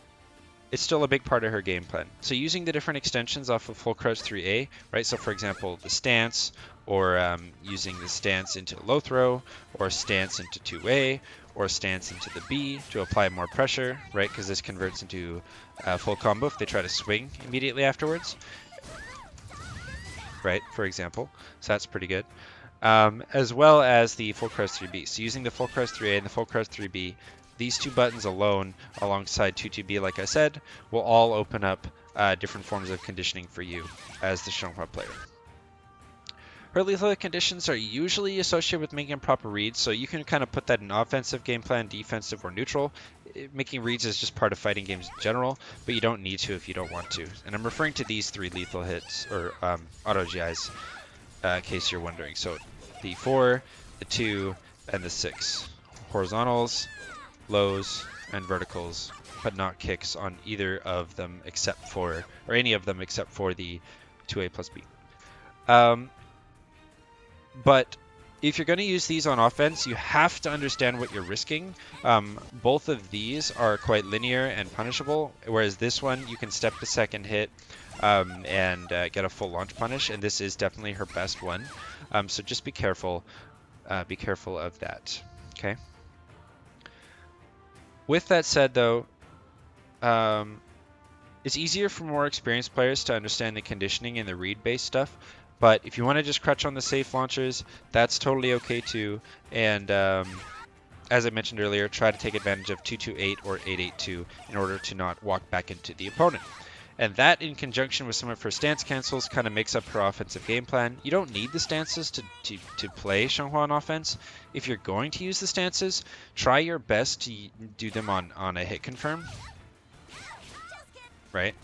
it's still a big part of her game plan. So using the different extensions off of full crouch 3A, right? So for example, the stance, or using the stance into low throw, or stance into 2A, or stance into the B to apply more pressure, right? Because this converts into full combo if they try to swing immediately afterwards, right? For example, so that's pretty good. As well as the full crouch 3B. So using the full crouch 3A and the full crouch 3B, these two buttons alone, alongside 2-2B, like I said, will all open up different forms of conditioning for you as the Xianghua player. Her lethal conditions are usually associated with making proper reads, so you can kind of put that in offensive game plan, defensive, or neutral. Making reads is just part of fighting games in general, but you don't need to if you don't want to. And I'm referring to these 3 lethal hits, or auto GIs, in case you're wondering. So the 4, the 2, and the 6. Horizontals, lows, and verticals, but not kicks on either of them except for, or any of them except for the 2A plus B. But if you're going to use these on offense, you have to understand what you're risking. Both of these are quite linear and punishable, whereas this one, you can step the second hit and get a full launch punish, and this is definitely her best one. So just be careful of that, okay? With that said, though, it's easier for more experienced players to understand the conditioning and the read-based stuff. But if you want to just crutch on the safe launchers, that's totally okay too. And as I mentioned earlier, try to take advantage of 228 or 882 in order to not walk back into the opponent. And that, in conjunction with some of her stance cancels, kind of makes up her offensive game plan. You don't need the stances to play Xianghua on offense. If you're going to use the stances, try your best to do them on a hit confirm, right?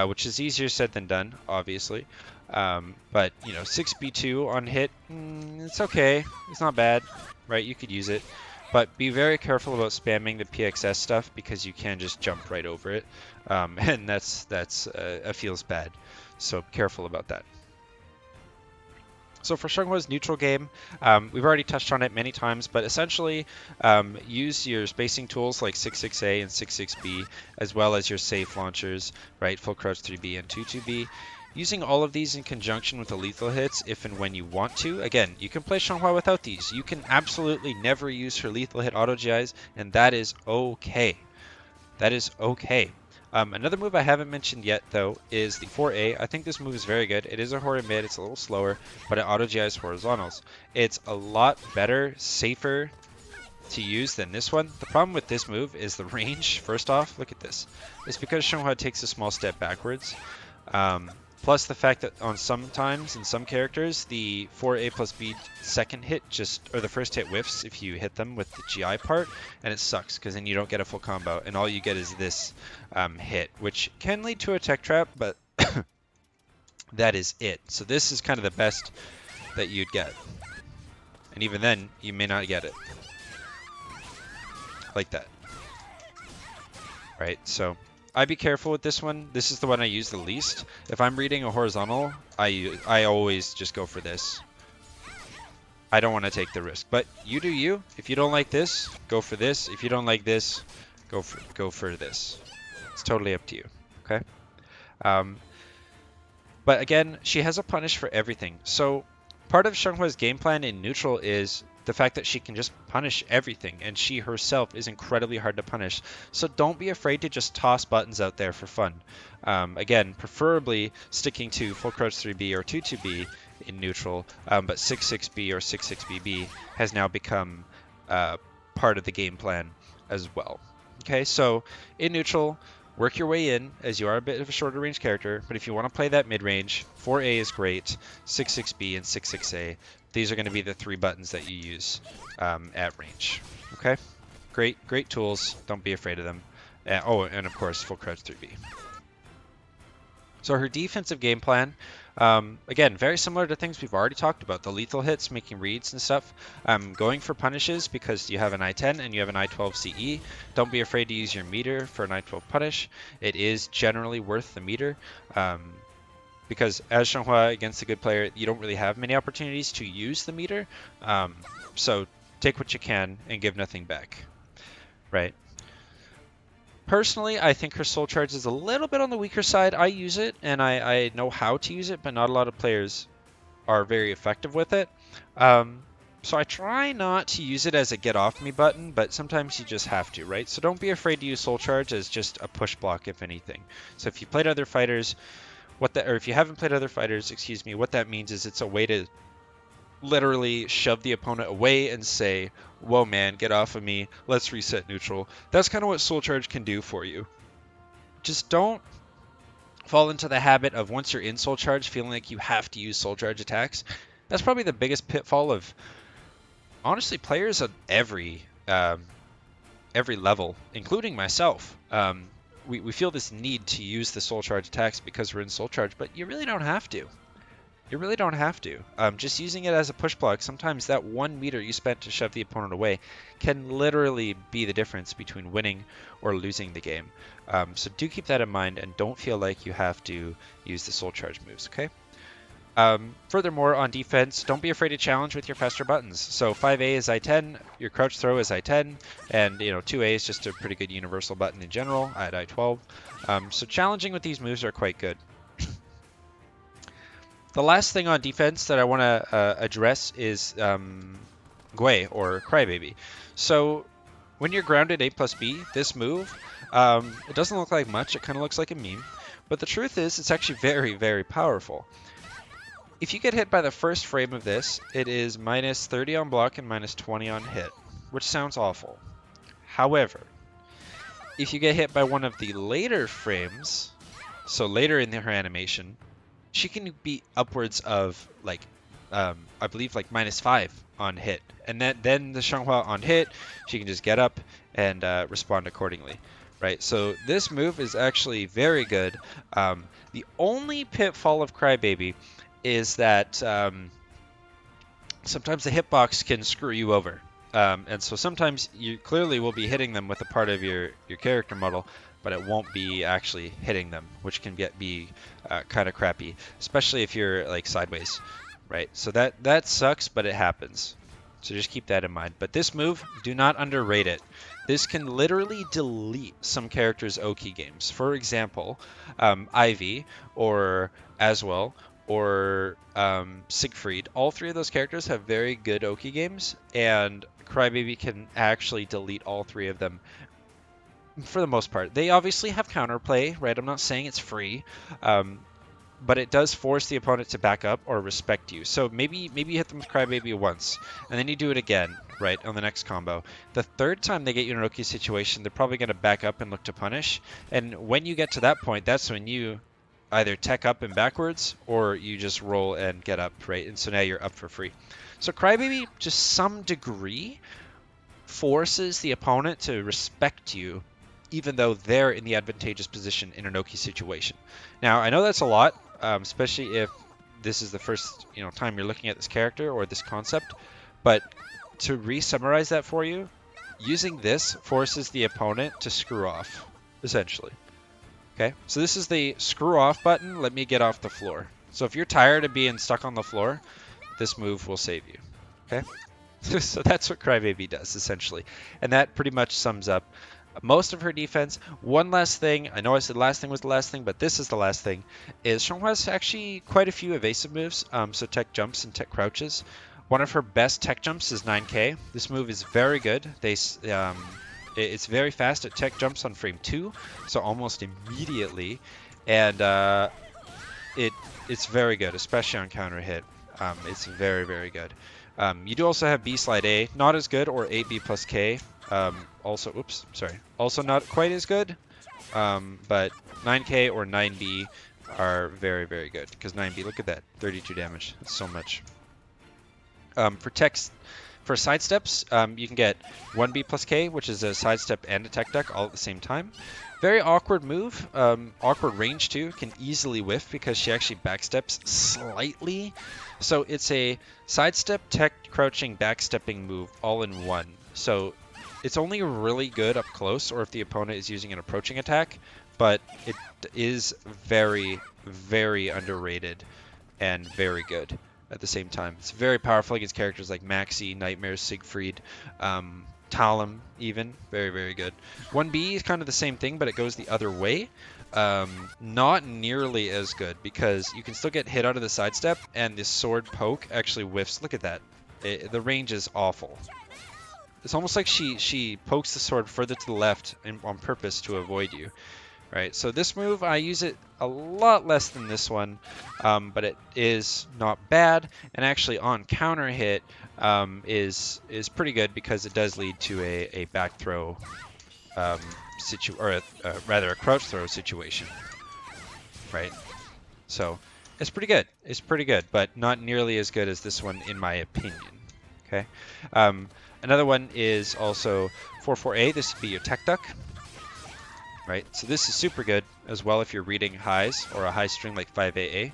Which is easier said than done, obviously. But, you know, 6B2 on hit, it's okay. It's not bad, right? You could use it. But be very careful about spamming the Pxs stuff because you can just jump right over it. And that's feels bad. So careful about that. So for Xianghua's neutral game, we've already touched on it many times, but essentially use your spacing tools like 6-6A and 6-6B, as well as your safe launchers, right? Full crouch 3B and 2-2B. Using all of these in conjunction with the lethal hits if and when you want to. Again, you can play Xianghua without these. You can absolutely never use her lethal hit auto GIs, and that is okay. That is okay. Another move I haven't mentioned yet, though, is the 4A. I think this move is very good. It is a horror mid. It's a little slower, but it auto-GIs horizontals. It's a lot better, safer to use than this one. The problem with this move is the range. First off, look at this. It's because Xianghua takes a small step backwards. Plus the fact that on sometimes in some characters the 4A plus B second hit or the first hit whiffs if you hit them with the GI part, and it sucks because then you don't get a full combo and all you get is this hit, which can lead to a tech trap, but that is it. So this is kind of the best that you'd get, and even then you may not get it like that, right? So I'd be careful with this one. This is the one I use the least. If I'm reading a horizontal, I always just go for this. I don't want to take the risk, but you do you. If you don't like this, go for this. If you don't like this, go for this. It's totally up to you. Okay. But again, she has a punish for everything. So part of Xianghua's game plan in neutral is the fact that she can just punish everything, and she herself is incredibly hard to punish. So don't be afraid to just toss buttons out there for fun. Again, preferably sticking to full crouch 3B or 2-2B in neutral, but 6-6B or 6-6BB has now become part of the game plan as well. Okay, so in neutral, work your way in, as you are a bit of a shorter range character, but if you want to play that mid-range, 4A is great, 6-6B and 6-6A. These are going to be the 3 buttons that you use at range. Okay? Great tools. Don't be afraid of them. And of course, full crouch 3B. So her defensive game plan, again, very similar to things we've already talked about. The lethal hits, making reads and stuff. Going for punishes because you have an I-10 and you have an I-12 CE. Don't be afraid to use your meter for an I-12 punish. It is generally worth the meter. Because as Xianghua against a good player, you don't really have many opportunities to use the meter. So take what you can and give nothing back. Right? Personally, I think her soul charge is a little bit on the weaker side. I use it, and I know how to use it, but not a lot of players are very effective with it. So I try not to use it as a get off me button, but sometimes you just have to, right? So don't be afraid to use soul charge as just a push block, if anything. So if you played other fighters, if you haven't played other fighters, excuse me, what that means is it's a way to literally shove the opponent away and say, whoa man, get off of me, let's reset neutral. That's kind of what soul charge can do for you. Just don't fall into the habit of once you're in soul charge feeling like you have to use soul charge attacks. That's probably the biggest pitfall of, honestly, players at every level, including myself. We feel this need to use the soul charge attacks because we're in soul charge, but you really don't have to. You really don't have to. Just using it as a push block, sometimes that 1 meter you spent to shove the opponent away can literally be the difference between winning or losing the game. So do keep that in mind and don't feel like you have to use the soul charge moves, okay? Furthermore, on defense, don't be afraid to challenge with your faster buttons. So 5A is I-10, your crouch throw is I-10, and 2A is just a pretty good universal button in general at I-12. So challenging with these moves are quite good. The last thing on defense that I want to address is Gui, or Crybaby. So when you're grounded A plus B, this move, it doesn't look like much. It kind of looks like a meme. But the truth is, it's actually very, very powerful. If you get hit by the first frame of this, it is minus 30 on block and minus 20 on hit, which sounds awful. However, if you get hit by one of the later frames, so later in her animation, she can be upwards of like, I believe like minus 5 on hit. And then the Xianghua on hit, she can just get up and respond accordingly. Right, so this move is actually very good. The only pitfall of Crybaby is that sometimes the hitbox can screw you over. And so sometimes you clearly will be hitting them with a part of your character model, but it won't be actually hitting them, which can be kind of crappy, especially if you're like sideways, right? So that sucks, but it happens. So just keep that in mind. But this move, do not underrate it. This can literally delete some characters' Oki games. For example, Ivy or Aswell or Siegfried. All 3 of those characters have very good Oki games, and Crybaby can actually delete all 3 of them for the most part. They obviously have counterplay, right? I'm not saying it's free, but it does force the opponent to back up or respect you. So maybe you hit them with Crybaby once, and then you do it again, right, on the next combo. The third time they get you in an Oki situation, they're probably going to back up and look to punish. And when you get to that point, that's when you either tech up and backwards, or you just roll and get up, right? And so now you're up for free. So Crybaby, to some degree, forces the opponent to respect you, even though they're in the advantageous position in an Oki situation. Now, I know that's a lot, especially if this is the first time you're looking at this character or this concept, but to re-summarize that for you, using this forces the opponent to screw off, essentially. Okay, so this is the screw off button. Let me get off the floor. So if you're tired of being stuck on the floor, this move will save you. Okay, so that's what Crybaby does, essentially. And that pretty much sums up most of her defense. One last thing, I know I said last thing was the last thing, but this is the last thing, is Xianghua has actually quite a few evasive moves, so tech jumps and tech crouches. One of her best tech jumps is 9K. This move is very good. It's very fast at tech jumps on frame 2, so almost immediately, and it's very good, especially on counter hit. It's very, very good. You do also have B slide A, not as good, or 8B plus K. Also not quite as good, but 9K or 9B are very, very good, because 9B, look at that, 32 damage, that's so much. For sidesteps, you can get 1B plus K, which is a sidestep and a tech deck all at the same time. Very awkward move, awkward range too, can easily whiff because she actually backsteps slightly. So it's a sidestep, tech, crouching, backstepping move all in one. So it's only really good up close or if the opponent is using an approaching attack, but it is very, very underrated and very good at the same time. It's very powerful against characters like Maxi, Nightmare, Siegfried, Talum even. Very, very good. 1B is kind of the same thing, but it goes the other way. Not nearly as good because you can still get hit out of the sidestep and this sword poke actually whiffs. Look at that. The range is awful. It's almost like she pokes the sword further to the left on purpose to avoid you. Right, so this move, I use it a lot less than this one, but it is not bad, and actually on counter hit is pretty good because it does lead to a back throw rather a crouch throw situation, right? So it's pretty good. It's pretty good, but not nearly as good as this one in my opinion. Okay, another one is also 4-4A. This would be your tech duck. Right, so this is super good as well if you're reading highs or a high string like 5AA.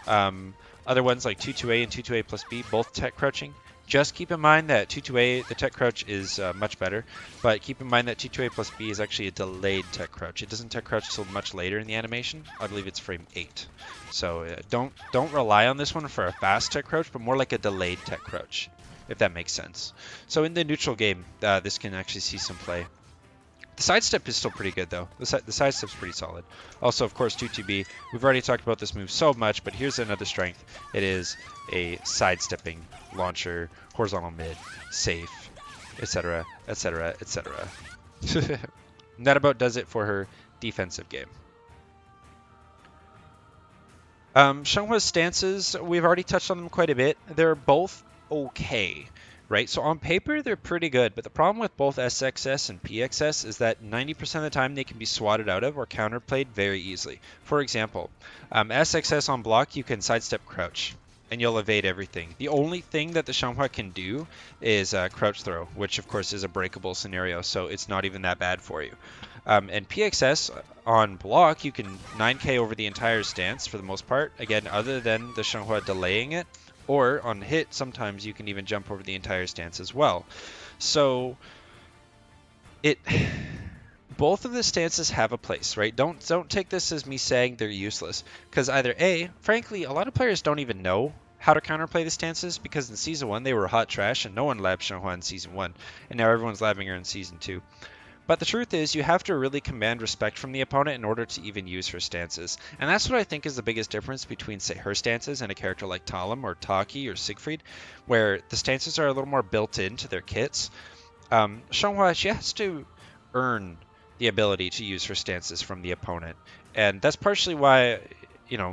Other ones like 2-2A and 2-2A plus B, both tech crouching. Just keep in mind that 2-2A, the tech crouch is much better, but keep in mind that 2-2A plus B is actually a delayed tech crouch. It doesn't tech crouch until much later in the animation. I believe it's frame 8. So don't rely on this one for a fast tech crouch, but more like a delayed tech crouch, if that makes sense. So in the neutral game, this can actually see some play. The sidestep is still pretty good, though. The sidestep's pretty solid. Also, of course, 2-2B. We've already talked about this move so much, but here's another strength. It is a sidestepping launcher, horizontal mid, safe, etc., etc., etc. That about does it for her defensive game. Xianghua's stances, we've already touched on them quite a bit. They're both okay. Right, so on paper, they're pretty good, but the problem with both SXS and PXS is that 90% of the time they can be swatted out of or counterplayed very easily. For example, SXS on block, you can sidestep crouch, and you'll evade everything. The only thing that the Xianghua can do is crouch throw, which of course is a breakable scenario, so it's not even that bad for you. And PXS on block, you can 9K over the entire stance for the most part, again, other than the Xianghua delaying it. Or on hit, sometimes you can even jump over the entire stance as well. So both of the stances have a place, right? Don't take this as me saying they're useless, because either A, frankly, a lot of players don't even know how to counterplay the stances because in Season 1 they were hot trash and no one labbed Xianghua in Season 1, and now everyone's labbing her in Season 2. But the truth is, you have to really command respect from the opponent in order to even use her stances. And that's what I think is the biggest difference between, say, her stances and a character like Talum or Taki or Siegfried, where the stances are a little more built into their kits. Xianghua, she has to earn the ability to use her stances from the opponent. And that's partially why,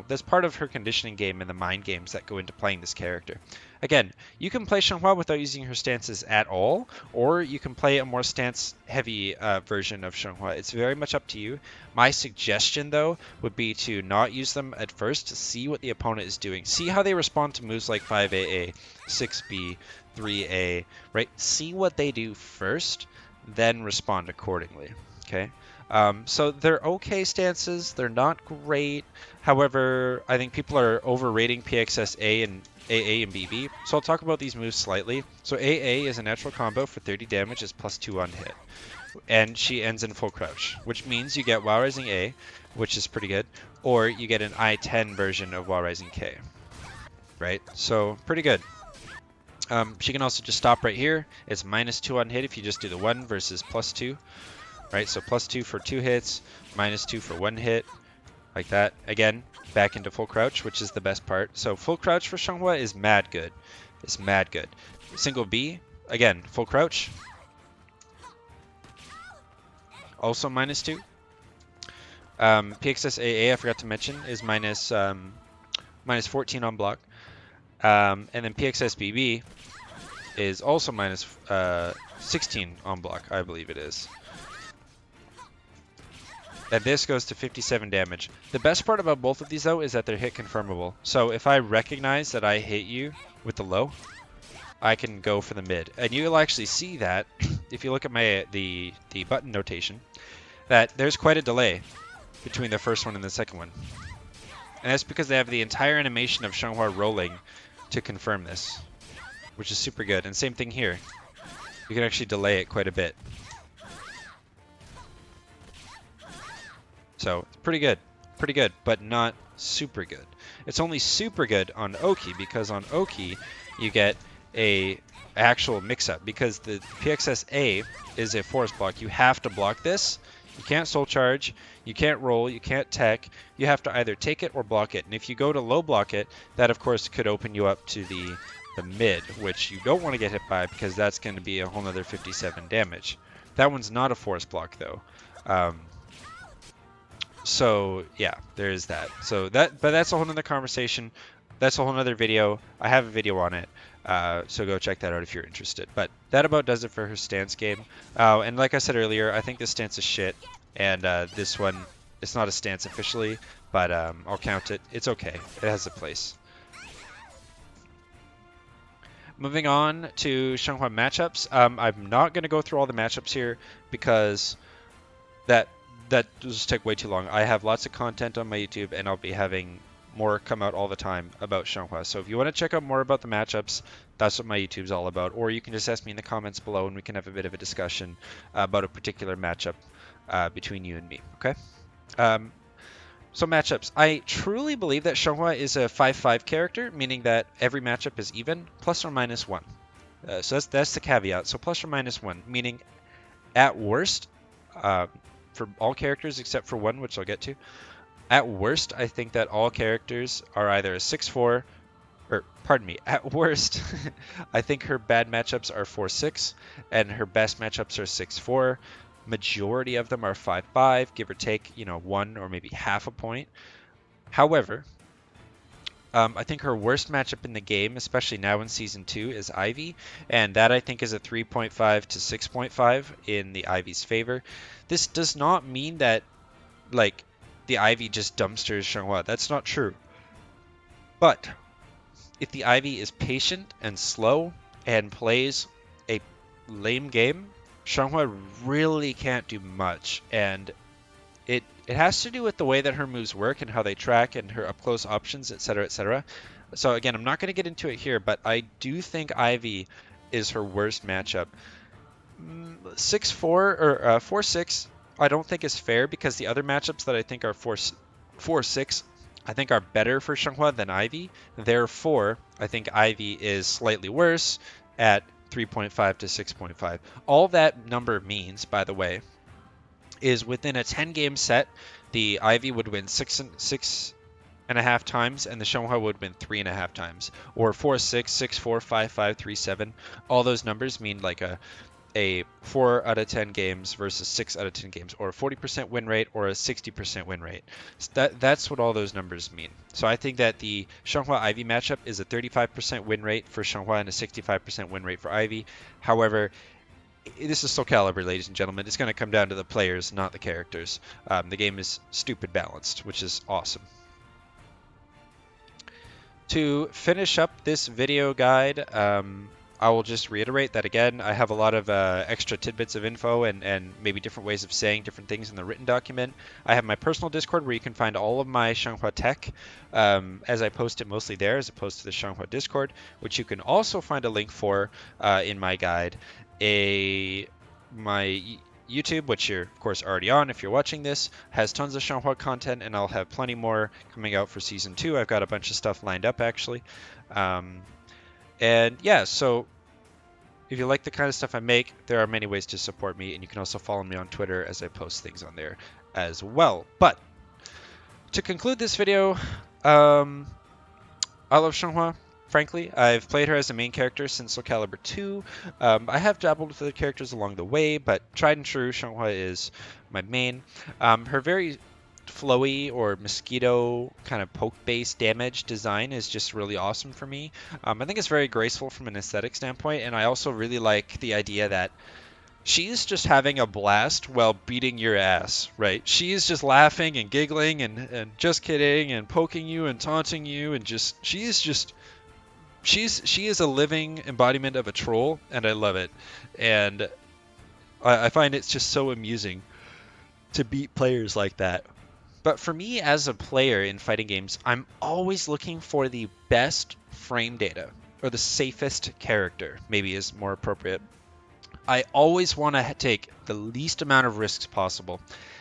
that's part of her conditioning game and the mind games that go into playing this character. Again, you can play Xianghua without using her stances at all, or you can play a more stance-heavy version of Xianghua. It's very much up to you. My suggestion, though, would be to not use them at first to see what the opponent is doing. See how they respond to moves like 5AA, 6B, 3A, right? See what they do first, then respond accordingly. Okay, so they're okay stances. They're not great. However, I think people are overrating Pxs A and AA and BB. So I'll talk about these moves slightly. So AA is a natural combo for 30 damage, is +2 on hit, and she ends in full crouch, which means you get While Rising A, which is pretty good, or you get an I-10 version of While Rising K. Right, so pretty good. She can also just stop right here. It's -2 on hit if you just do the 1 versus +2. Right, so +2 for 2 hits, -2 for 1 hit, like that. Again, back into full crouch, which is the best part. So full crouch for Xianghua is mad good. It's mad good. Single B, again, full crouch. Also -2. Pxs AA, I forgot to mention, is -14 on block. And then Pxs BB is also -16 on block, I believe it is. And this goes to 57 damage. The best part about both of these, though, is that they're hit confirmable. So if I recognize that I hit you with the low, I can go for the mid. And you'll actually see that if you look at the button notation, that there's quite a delay between the first one and the second one. And that's because they have the entire animation of Xianghua rolling to confirm this, which is super good. And same thing here. You can actually delay it quite a bit. So pretty good, but not super good. It's only super good on Oki because on Oki you get a actual mix-up because the Pxs A is a force block. You have to block this. You can't soul charge, you can't roll, you can't tech. You have to either take it or block it. And if you go to low block it, that of course could open you up to the mid, which you don't want to get hit by because that's going to be a whole nother 57 damage. That one's not a force block though. So yeah, there is that. But that's a whole nother conversation. That's a whole nother video. I have a video on it. So go check that out if you're interested. But that about does it for her stance game. And like I said earlier, I think this stance is shit. And this one, it's not a stance officially, but I'll count it. It's okay. It has a place. Moving on to Shanghai Matchups. I'm not going to go through all the matchups here because that just take way too long. I have lots of content on my YouTube, and I'll be having more come out all the time about Xianghua. So if you want to check out more about the matchups, that's what my YouTube's all about. Or you can just ask me in the comments below, and we can have a bit of a discussion about a particular matchup between you and me. Okay. So matchups. I truly believe that Xianghua is a 5-5 character, meaning that every matchup is even, ±1. So that's the caveat. So ±1, meaning at worst, for all characters except for one, which I'll get to. At worst, I think that all characters are either a 6-4, or pardon me, at worst, I think her bad matchups are 4-6, and her best matchups are 6-4. Majority of them are 5-5, give or take, 1 or maybe half a point. However, I think her worst matchup in the game, especially now in Season 2, is Ivy, and that I think is a 3.5 to 6.5 in the Ivy's favor. This does not mean that, the Ivy just dumpsters Xianghua. That's not true. But if the Ivy is patient and slow and plays a lame game, Xianghua really can't do much, and it has to do with the way that her moves work and how they track and her up-close options, etc., etc. So again, I'm not going to get into it here, but I do think Ivy is her worst matchup. 6-4 or 4-6, I don't think is fair because the other matchups that I think are 4-6, I think are better for Xianghua than Ivy. Therefore, I think Ivy is slightly worse at 3.5 to 6.5. All that number means, by the way, is within a 10-game set, the Ivy would win 6.5 times, and the Xianghua would win 3.5 times, or 4-6, 6-4, 5-5, 3-7. All those numbers mean like a a 4 out of 10 games versus 6 out of 10 games, or a 40% win rate or a 60% win rate. So that's what all those numbers mean. So I think that the Xianghua Ivy matchup is a 35% win rate for Xianghua and a 65% win rate for Ivy. However, this is Soul Calibur, ladies and gentlemen. It's going to come down to the players, not the characters. The game is stupid balanced, which is awesome. To finish up this video guide, I will just reiterate that again. I have a lot of extra tidbits of info and maybe different ways of saying different things in the written document. I have my personal Discord where you can find all of my Xianghua tech as I post it mostly there as opposed to the Xianghua Discord, which you can also find a link for in my guide. My YouTube, which you're of course already on if you're watching this, has tons of Xianghua content, and I'll have plenty more coming out for Season 2. I've got a bunch of stuff lined up, actually. And yeah, so if you like the kind of stuff I make, there are many ways to support me, and you can also follow me on Twitter as I post things on there as well. But to conclude this video, I love Xianghua. Frankly, I've played her as a main character since Soul Calibur 2. I have dabbled with other characters along the way, but tried and true, Xianghua is my main. Her very flowy or mosquito kind of poke-based damage design is just really awesome for me. I think it's very graceful from an aesthetic standpoint, and I also really like the idea that she's just having a blast while beating your ass, right? She's just laughing and giggling and just kidding and poking you and taunting you, and she is a living embodiment of a troll, and I love it. And I find it's just so amusing to beat players like that. But for me as a player in fighting games, I'm always looking for the best frame data, or the safest character, maybe is more appropriate. I always want to take the least amount of risks possible,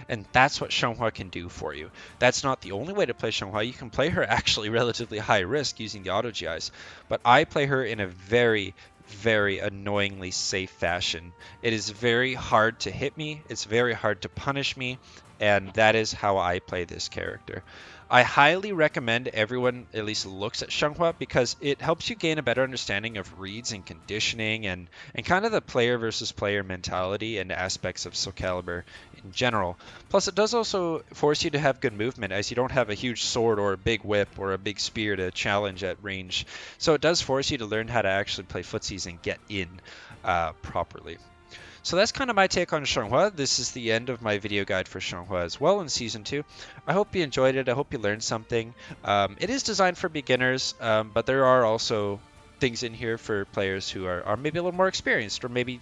and that's what Xianghua can do for you. That's not the only way to play Xianghua. You can play her actually relatively high risk using the auto GIs, but I play her in a very, very annoyingly safe fashion. It is very hard to hit me, it's very hard to punish me, and that is how I play this character. I highly recommend everyone at least looks at Xianghua because it helps you gain a better understanding of reads and conditioning and kind of the player versus player mentality and aspects of Soul Calibur in general. Plus, it does also force you to have good movement as you don't have a huge sword or a big whip or a big spear to challenge at range. So it does force you to learn how to actually play footsies and get in properly. So that's kind of my take on Xianghua. This is the end of my video guide for Xianghua as well in Season 2. I hope you enjoyed it. I hope you learned something. It is designed for beginners, but there are also things in here for players who are maybe a little more experienced, or maybe,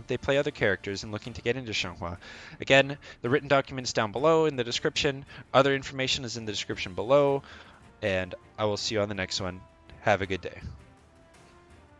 they play other characters and looking to get into Xianghua. Again, the written document is down below in the description. Other information is in the description below, and I will see you on the next one. Have a good day.